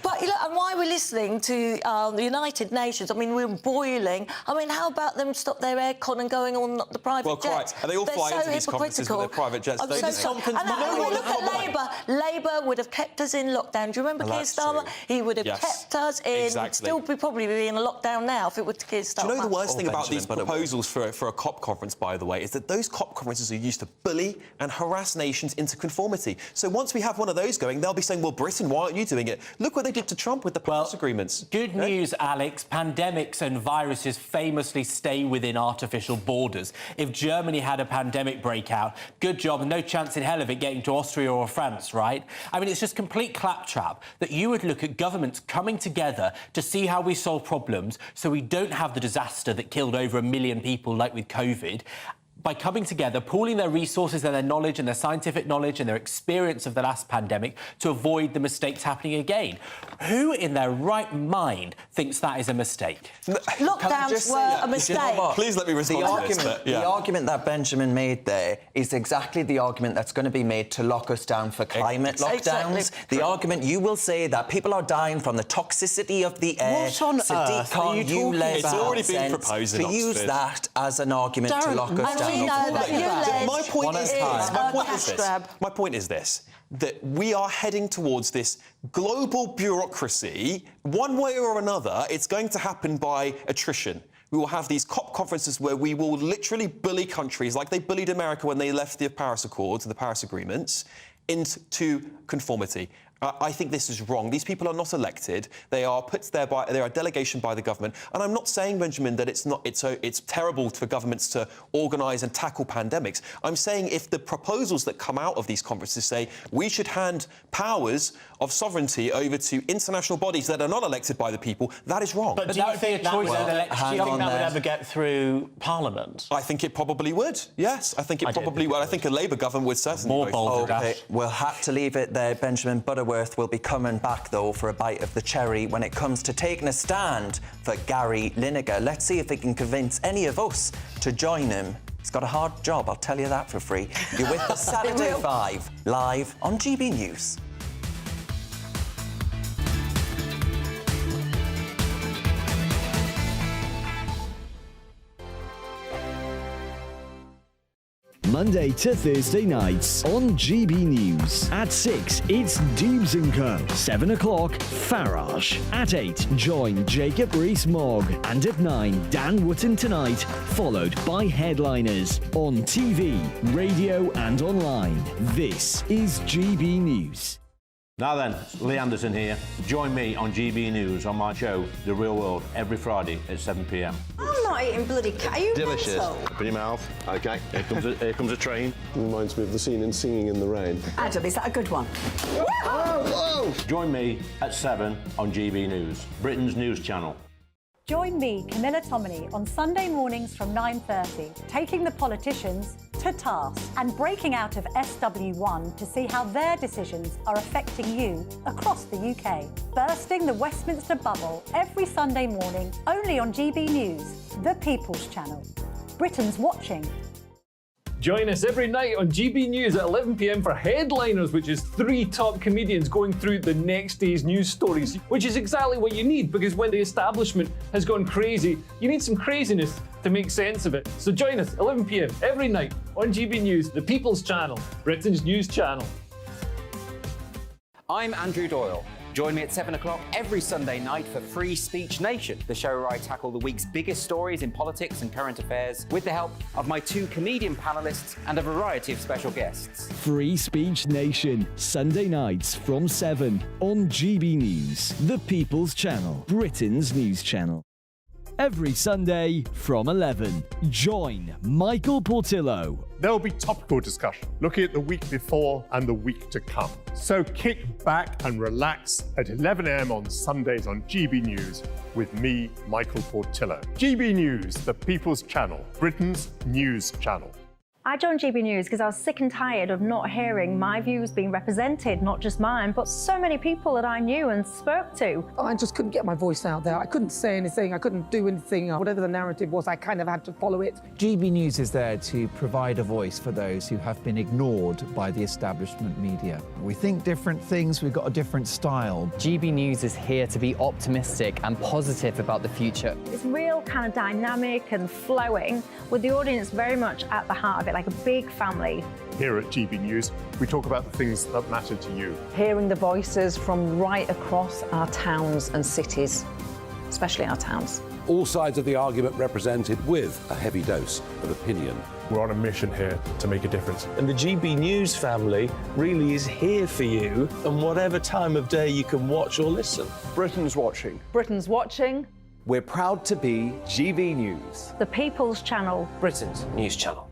S1: But, you know, and why we're listening to the United Nations, I mean, we're boiling. I mean, how about them stop their aircon and going on the private jets?
S15: And they all fly into these conferences with their private jets, don't they?
S1: And look at Labour would have kept us in lockdown. Do you remember Keir Starmer? He would have kept us in. Still probably be in a lockdown now if it were Keir Starmer.
S15: Do you know the worst thing about these proposals for a COP conference, by the way, is that those COP conferences are used to bully and harass nations into conformity. So once we have one of those going, they'll be saying, well, Britain, why aren't you doing it? Look what they did to Trump with the Paris agreements.
S3: Good news, Alex. Pandemics and viruses famously stay within artificial borders. If Germany had a pandemic breakout, good job, no chance in hell of it getting to Austria or France, right? I mean, it's just complete claptrap that you would look at governments coming together to see how we solve problems so we don't have the disaster that killed over 1 million people like with COVID, by coming together, pooling their resources and their knowledge and their scientific knowledge and their experience of the last pandemic to avoid the mistakes happening again. Who in their right mind thinks that is a mistake?
S1: Lockdowns were a mistake.
S15: You know, please let me respond to this.
S8: The argument that Benjamin made there is exactly the argument that's going to be made to lock us down for climate lockdowns. The argument you will say that people are dying from the toxicity of the air.
S10: What on earth are you talking about?
S15: It's already been proposed in
S8: to use that as an argument to lock us down.
S15: My point is this, that we are heading towards this global bureaucracy. One way or another, it's going to happen by attrition. We will have these COP conferences where we will literally bully countries like they bullied America when they left the Paris Accords and the Paris Agreements into conformity. I think this is wrong. These people are not elected. They are put there by they are a delegation by the government. And I'm not saying, Benjamin, that it's terrible for governments to organise and tackle pandemics. I'm saying if the proposals that come out of these conferences say we should hand powers of sovereignty over to international bodies that are not elected by the people, that is wrong.
S10: But do you think that would ever get through Parliament?
S15: I think it probably would. Yes, I think it probably would. I think a Labour government would certainly.
S8: More bold. Okay, we'll have to leave it there. Benjamin Butterworth will be coming back, though, for a bite of the cherry when it comes to taking a stand for Gary Lineker. Let's see if he can convince any of us to join him. He's got a hard job, I'll tell you that for free. You're with the Saturday 5, live on GB News.
S4: Monday to Thursday nights on GB News. At 6, it's Dubes & Co. 7 o'clock, Farage. At 8, join Jacob Rees-Mogg. And at 9, Dan Wootton Tonight, followed by headliners on TV, radio and online. This is GB News.
S5: Now then, Lee Anderson here. Join me on GB News on my show, The Real World, every Friday at 7 p.m.
S6: I'm not eating bloody cat. Are you
S14: Delicious.
S6: mental?
S14: Open your mouth. OK, here comes a train. Reminds me of the scene in Singing in the Rain.
S6: Adam, is that a good one?
S14: Whoa!
S5: Join me at 7 on GB News, Britain's news channel.
S22: Join me, Camilla Tominey, on Sunday mornings from 9:30, taking the politicians to task and breaking out of SW1 to see how their decisions are affecting you across the UK. Bursting the Westminster bubble every Sunday morning, only on GB News, the People's Channel. Britain's watching.
S26: Join us every night on GB News at 11 p.m. for Headliners, which is 3 top comedians going through the next day's news stories, which is exactly what you need, because when the establishment has gone crazy, you need some craziness to make sense of it. So join us 11 p.m. every night on GB News, the People's Channel, Britain's news channel.
S7: I'm Andrew Doyle. Join me at 7 o'clock every Sunday night for Free Speech Nation, the show where I tackle the week's biggest stories in politics and current affairs with the help of my 2 comedian panellists and a variety of special guests.
S4: Free Speech Nation, Sunday nights from 7 on GB News, the People's Channel, Britain's news channel. Every Sunday from 11, join Michael Portillo.
S9: There will be topical discussion, looking at the week before and the week to come. So kick back and relax at 11 a.m. on Sundays on GB News with me, Michael Portillo. GB News, the People's Channel, Britain's news channel.
S22: I joined GB News because I was sick and tired of not hearing my views being represented, not just mine, but so many people that I knew and spoke to.
S12: I just couldn't get my voice out there. I couldn't say anything. I couldn't do anything. Whatever the narrative was, I kind of had to follow it.
S13: GB News is there to provide a voice for those who have been ignored by the establishment media. We think different things, we've got a different style.
S16: GB News is here to be optimistic and positive about the future.
S22: It's real kind of dynamic and flowing, with the audience very much at the heart of it, like a big family.
S9: Here at GB News, we talk about the things that matter to you.
S21: Hearing the voices from right across our towns and cities, especially our towns.
S24: All sides of the argument represented with a heavy dose of opinion.
S9: We're on a mission here to make a difference.
S31: And the GB News family really is here for you, and whatever time of day you can watch or listen.
S23: Britain's watching.
S21: Britain's watching.
S2: We're proud to be GB News,
S22: the People's Channel,
S31: Britain's news channel.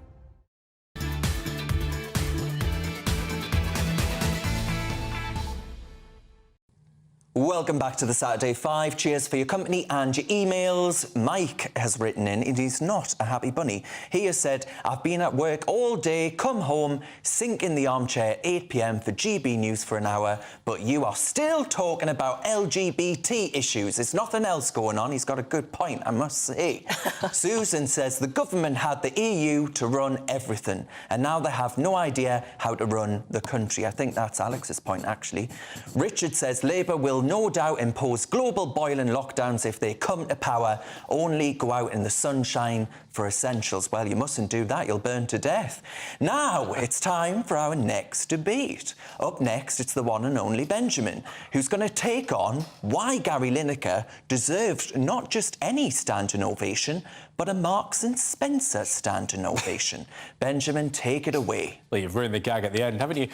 S8: Welcome back to the Saturday 5. Cheers for your company and your emails. Mike has written in, and he's not a happy bunny. He has said, I've been at work all day, come home, sink in the armchair at 8 p.m. for GB News for an hour, but you are still talking about LGBT issues. There's nothing else going on. He's got a good point, I must say. Susan says the government had the EU to run everything, and now they have no idea how to run the country. I think that's Alex's point, actually. Richard says Labour will no doubt impose global boiling lockdowns if they come to power. Only go out in the sunshine for essentials. Well, you mustn't do that. You'll burn to death. Now it's time for our next debate. Up next, it's the one and only Benjamin, who's going to take on why Gary Lineker deserved not just any standing ovation, but a Marks and Spencer standing ovation. Benjamin, take it away.
S3: Well, you've ruined the gag at the end, haven't you?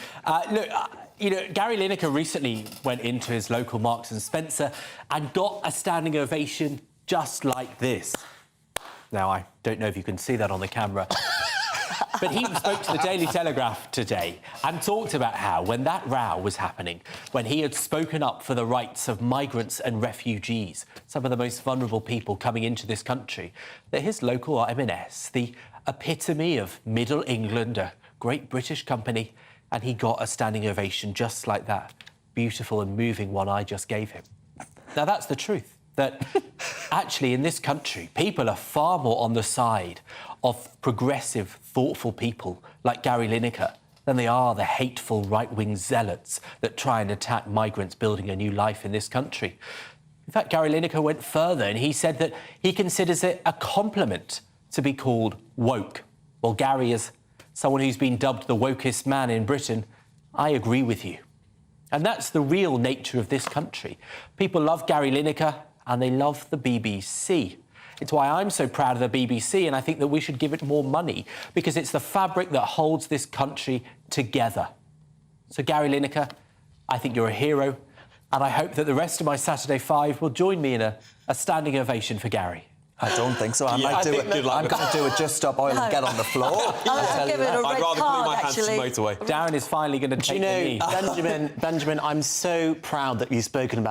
S3: Look, You know, Gary Lineker recently went into his local Marks and Spencer and got a standing ovation just like this. Now, I don't know if you can see that on the camera, but he spoke to the Daily Telegraph today and talked about how, when that row was happening, when he had spoken up for the rights of migrants and refugees, some of the most vulnerable people coming into this country, that his local M&S, the epitome of Middle England, a great British company, and he got a standing ovation just like that. Beautiful and moving one I just gave him. Now, that's the truth, that actually in this country, people are far more on the side of progressive, thoughtful people like Gary Lineker than they are the hateful right-wing zealots that try and attack migrants building a new life in this country. In fact, Gary Lineker went further and he said that he considers it a compliment to be called woke. Well, Gary, as someone who's been dubbed the wokest man in Britain, I agree with you. And that's the real nature of this country. People love Gary Lineker and they love the BBC. It's why I'm so proud of the BBC, and I think that we should give it more money, because it's the fabric that holds this country together. So, Gary Lineker, I think you're a hero, and I hope that the rest of my Saturday Five will join me in a standing ovation for Gary.
S8: I don't think so. I might do it. I'm going to do it. Just stop oil and get on the floor.
S22: I'll give it a red card, actually.
S3: Darren is finally going to take the knee.
S10: Benjamin, I'm so proud that you've spoken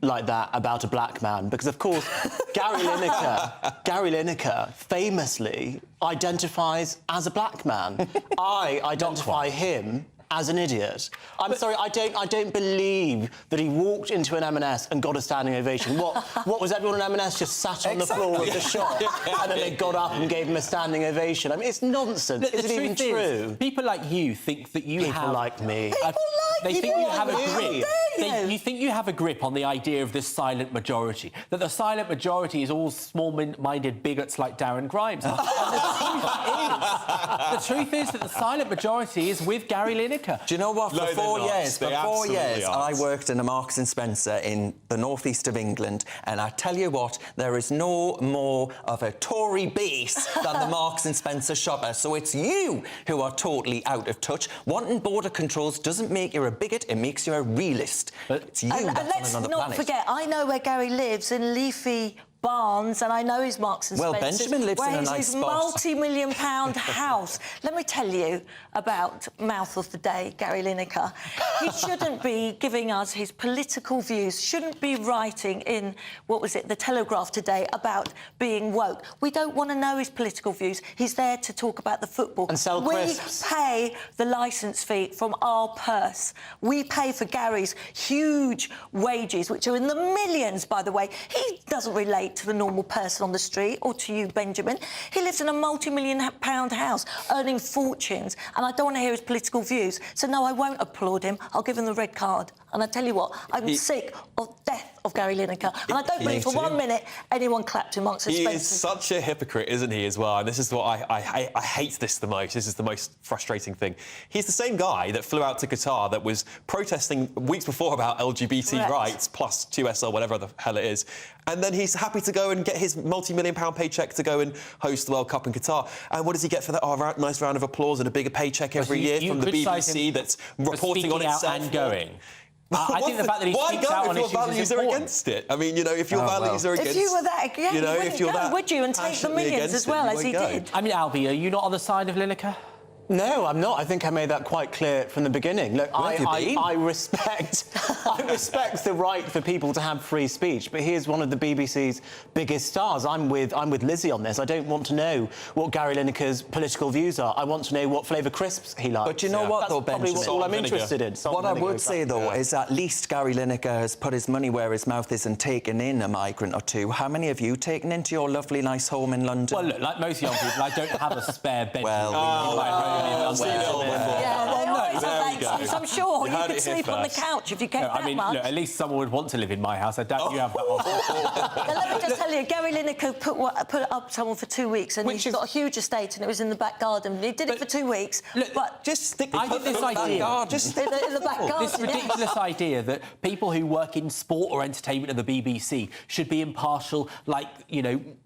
S10: like that about a black man, because, of course, Gary Lineker famously identifies as a black man. I identify him as an idiot. I'm sorry, I don't believe that he walked into an M&S and got a standing ovation. What was everyone in M&S just sat on the floor of the shop and then they got up and gave him a standing ovation? I mean, it's nonsense. Is it even true?
S3: People like you think that you have...
S10: People like me.
S3: They think you have a grip. You think you have a grip on the idea of this silent majority, that the silent majority is all small-minded bigots like Darren Grimes. And the truth is that the silent majority is with Gary Lineker.
S8: Do you know what? For 4 years, I worked in a Marks and Spencer in the northeast of England, and I tell you what, there is no more of a Tory base than the Marks and Spencer shopper. So it's you who are totally out of touch. Wanting border controls doesn't make you a bigot; it makes you a realist. It's you that's on
S1: let's
S8: another
S1: not
S8: planet.
S1: forget, I know where Gary lives, in leafy Barnes, and I know his Marks and Spencer.
S8: Well, Benjamin lives in a nice spot.
S1: multi-million-pound house. Let me tell you about Mouth of the Day, Gary Lineker. He shouldn't be giving us his political views, shouldn't be writing in, the Telegraph today about being woke. We don't want to know his political views. He's there to talk about the football.
S10: And sell crisps.
S1: We pay the licence fee from our purse. We pay for Gary's huge wages, which are in the millions, by the way. He doesn't relate to the normal person on the street, or to you, Benjamin. He lives in a multi-million-pound house, earning fortunes, and I don't want to hear his political views. So, no, I won't applaud him. I'll give him the red card. And I tell you what, I'm sick of death of Gary Lineker. And I don't believe for 1 minute anyone clapped him Marks and Spencer.
S15: He is such a hypocrite, isn't he, as well? And this is what I hate this the most. This is the most frustrating thing. He's the same guy that flew out to Qatar that was protesting weeks before about LGBT rights, plus 2SL, whatever the hell it is. And then he's happy to go and get his multi-million-pound paycheck to go and host the World Cup in Qatar. And what does he get for that? Oh, a nice round of applause and a bigger paycheck every year from the BBC that's reporting on itself.
S3: And going. I think the fact that he speaks out on issues is important.
S15: Why go if your values are against it? I mean, you know, if your values are against...
S1: If you were that,
S15: you know, if you're that
S1: would you, and take the millions as well, as he did?
S3: I mean, Albie, are you not on the side of Lineker?
S10: No, I'm not. I think I made that quite clear from the beginning. Look, I respect the right for people to have free speech, but here's one of the BBC's biggest stars. I'm with Lizzie on this. I don't want to know what Gary Lineker's political views are. I want to know what flavour crisps he likes.
S8: But you know what, though, Benjamin?
S10: That's all I'm interested in.
S8: What I would say, though, is at least Gary Lineker has put his money where his mouth is and taken in a migrant or two. How many have you taken into your lovely, nice home in London?
S3: Well, look, like most young people, I don't have a spare bedroom.
S1: I'm sure you could sleep on the couch if you get that much.
S3: Look, at least someone would want to live in my house. I doubt you have that one.
S1: Let me just tell you, Gary Lineker put up someone for 2 weeks, and he's got a huge estate, and it was in the back garden. He did it for 2 weeks, but
S8: just stick.
S3: I think this idea,
S1: just in the back garden.
S3: This ridiculous idea that people who work in sport or entertainment at the BBC should be impartial, like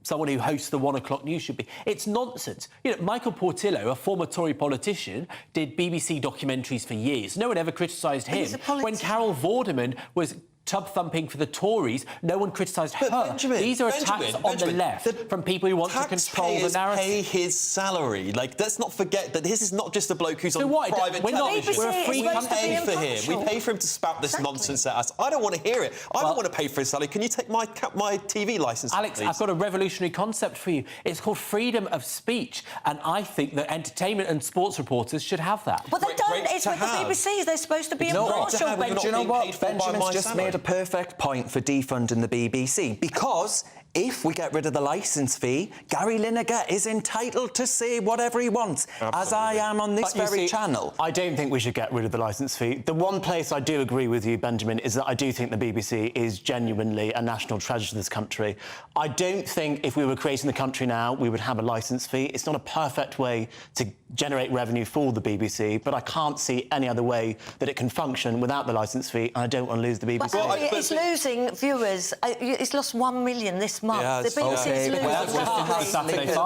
S3: someone who hosts the 1 o'clock news should be. It's nonsense. Michael Portillo, a former Tory politician, did BBC documentaries for years years. No one ever criticised him.
S1: He's a politician.
S3: When Carol Vorderman was tub-thumping for the Tories, no one criticised her. These are attacks on the left from people who want to control the narrative.
S15: Pay his salary. Like, let's not forget that this is not just a bloke who's on private television.
S3: We're a free country.
S15: We pay for him. We pay for him to spout this nonsense at us. I don't want to hear it. I don't want to pay for his salary. Can you take my TV licence,
S3: Alex,
S15: please?
S3: I've got a revolutionary concept for you. It's called freedom of speech, and I think that entertainment and sports reporters should have that.
S1: But they don't. It's with the BBC. They're supposed to be impartial.
S8: Do you know what? Benjamin's just made a perfect point for defunding the BBC, because if we get rid of the licence fee, Gary Lineker is entitled to say whatever he wants, as I am on this very channel.
S10: I don't think we should get rid of the licence fee. The one place I do agree with you, Benjamin, is that I do think the BBC is genuinely a national treasure to this country. I don't think if we were creating the country now, we would have a licence fee. It's not a perfect way to generate revenue for the BBC, but I can't see any other way that it can function without the licence fee, and I don't want to lose the BBC.
S1: But it's losing viewers. It's lost 1 million this month. The BBC is losing.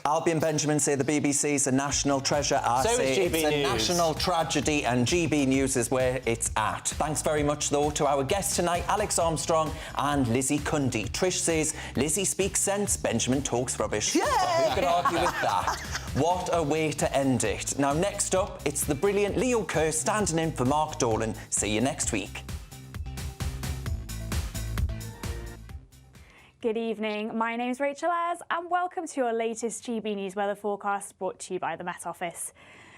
S8: Albion Benjamin say the BBC is a national treasure. I say it's a national tragedy, and GB News is where it's at. Thanks very much, though, to our guests tonight, Alex Armstrong and Lizzie Cundy. Trish says Lizzie speaks sense, Benjamin talks rubbish.
S1: Yeah!
S8: Who can argue with that? What a way to end it. Now, next up, it's the brilliant Leo Kerr standing in for Mark Dolan. See you next week.
S6: Good evening, my name's Rachel Ayres and welcome to your latest GB News weather forecast brought to you by the Met Office.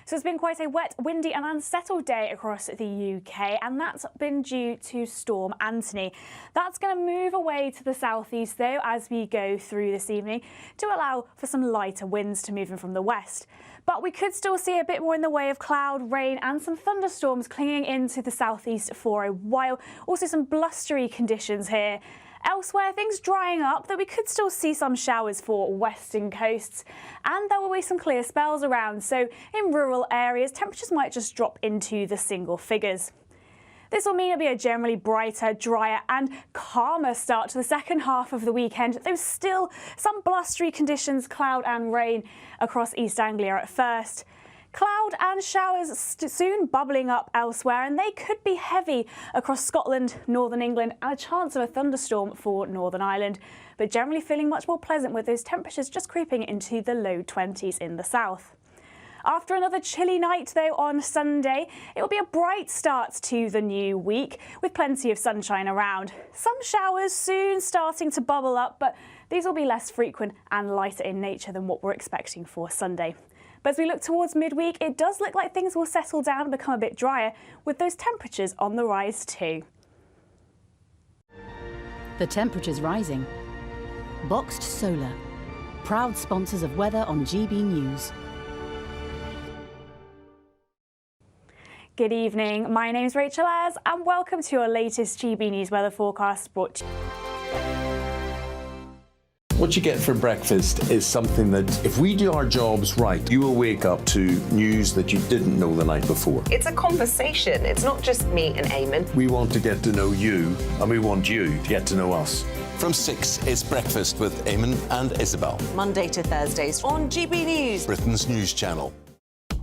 S6: So it's been quite a wet, windy and unsettled day across the UK, and that's been due to Storm Anthony. That's going to move away to the southeast though as we go through this evening to allow for some lighter winds to move in from the west. But we could still see a bit more in the way of cloud, rain and some thunderstorms clinging into the southeast for a while. Also some blustery conditions here. Elsewhere, things drying up, though we could still see some showers for western coasts, and there will be some clear spells around, so in rural areas temperatures might just drop into the single figures. This will mean it'll be a generally brighter, drier and calmer start to the second half of the weekend, though still some blustery conditions, cloud and rain across East Anglia at first. Cloud and showers soon bubbling up elsewhere, and they could be heavy across Scotland, Northern England and a chance of a thunderstorm for Northern Ireland, but generally feeling much more pleasant with those temperatures just creeping into the low 20s in the south. After another chilly night though on Sunday, it will be a bright start to the new week with plenty of sunshine around. Some showers soon starting to bubble up, but these will be less frequent and lighter in nature than what we're expecting for Sunday. But as we look towards midweek, it does look like things will settle down and become a bit drier, with those temperatures on the rise too.
S11: The temperature's rising. Boxed Solar, proud sponsors of weather on GB News.
S6: Good evening, my name's Rachel Ayres and welcome to your latest GB News weather forecast brought to you.
S31: What you get for breakfast is something that, if we do our jobs right, you will wake up to news that you didn't know the night before.
S17: It's a conversation. It's not just me and Eamon.
S31: We want to get to know you, and we want you to get to know us.
S18: From 6, it's Breakfast with Eamon and Isabel.
S17: Monday to Thursdays on GB News,
S18: Britain's news channel.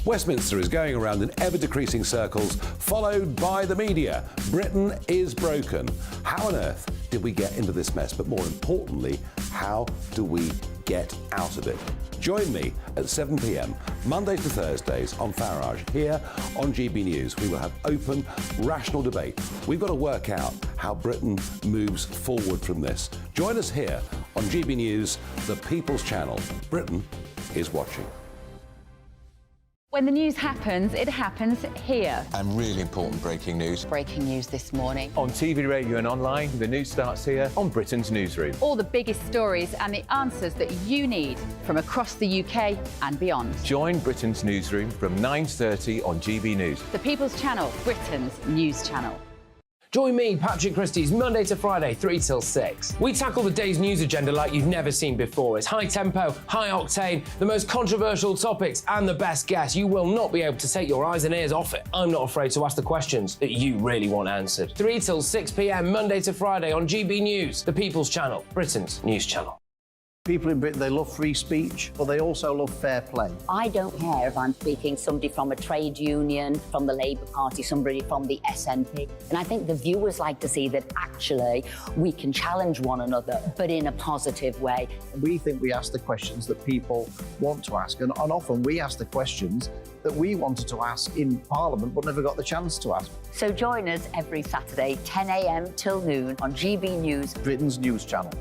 S24: Westminster is going around in ever-decreasing circles, followed by the media. Britain is broken. How on earth did we get into this mess? But more importantly, how do we get out of it? Join me at 7 p.m, Mondays to Thursdays on Farage. Here on GB News, we will have open, rational debate. We've got to work out how Britain moves forward from this. Join us here on GB News, the People's Channel. Britain is watching.
S19: When the news happens, it happens here.
S18: And really important breaking news.
S19: Breaking news this morning.
S20: On TV, radio and online, the news starts here on Britain's Newsroom.
S19: All the biggest stories and the answers that you need from across the UK and beyond.
S20: Join Britain's Newsroom from 9:30 on GB News.
S19: The People's Channel, Britain's news channel.
S25: Join me, Patrick Christie's Monday to Friday, 3 till 6. We tackle the day's news agenda like you've never seen before. It's high tempo, high octane, the most controversial topics and the best guests. You will not be able to take your eyes and ears off it. I'm not afraid to ask the questions that you really want answered. 3 till 6 p.m, Monday to Friday on GB News, the People's Channel, Britain's news channel.
S23: People in Britain, they love free speech, but they also love fair play.
S4: I don't care if I'm speaking somebody from a trade union, from the Labour Party, somebody from the SNP. And I think the viewers like to see that actually we can challenge one another, but in a positive way.
S23: We think we ask the questions that people want to ask, and often we ask the questions that we wanted to ask in Parliament but never got the chance to ask.
S4: So join us every Saturday, 10 a.m. till noon on GB News,
S23: Britain's news channel.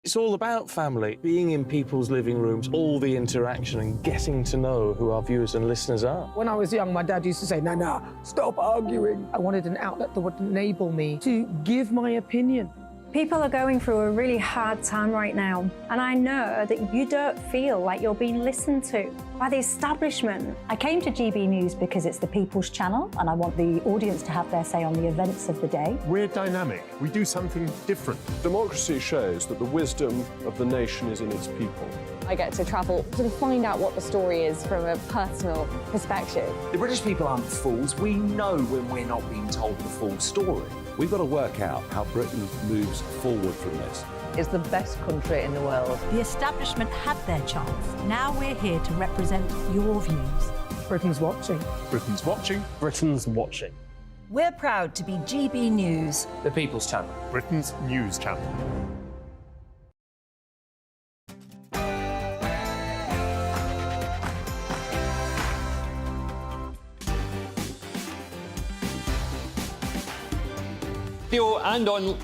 S5: It's all about family, being in people's living rooms, all the interaction and getting to know who our viewers and listeners are.
S7: When I was young, my dad used to say, "Nah, stop arguing." I wanted an outlet that would enable me to give my opinion.
S22: People are going through a really hard time right now, and I know that you don't feel like you're being listened to by the establishment. I came to GB News because it's the people's channel, and I want the audience to have their say on the events of the day.
S9: We're dynamic. We do something different.
S12: Democracy shows that the wisdom of the nation is in its people.
S13: I get to travel to find out what the story is from a personal perspective.
S2: The British people aren't fools. We know when we're not being told the full story.
S24: We've got to work out how Britain moves forward from this.
S21: It's the best country in the world.
S11: The establishment had their chance. Now we're here to represent your views.
S7: Britain's watching.
S9: Britain's watching.
S5: Britain's watching.
S11: We're proud to be GB News,
S5: The People's Channel.
S9: Britain's news channel.
S14: And on.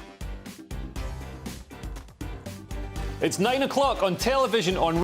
S14: It's 9 o'clock on television on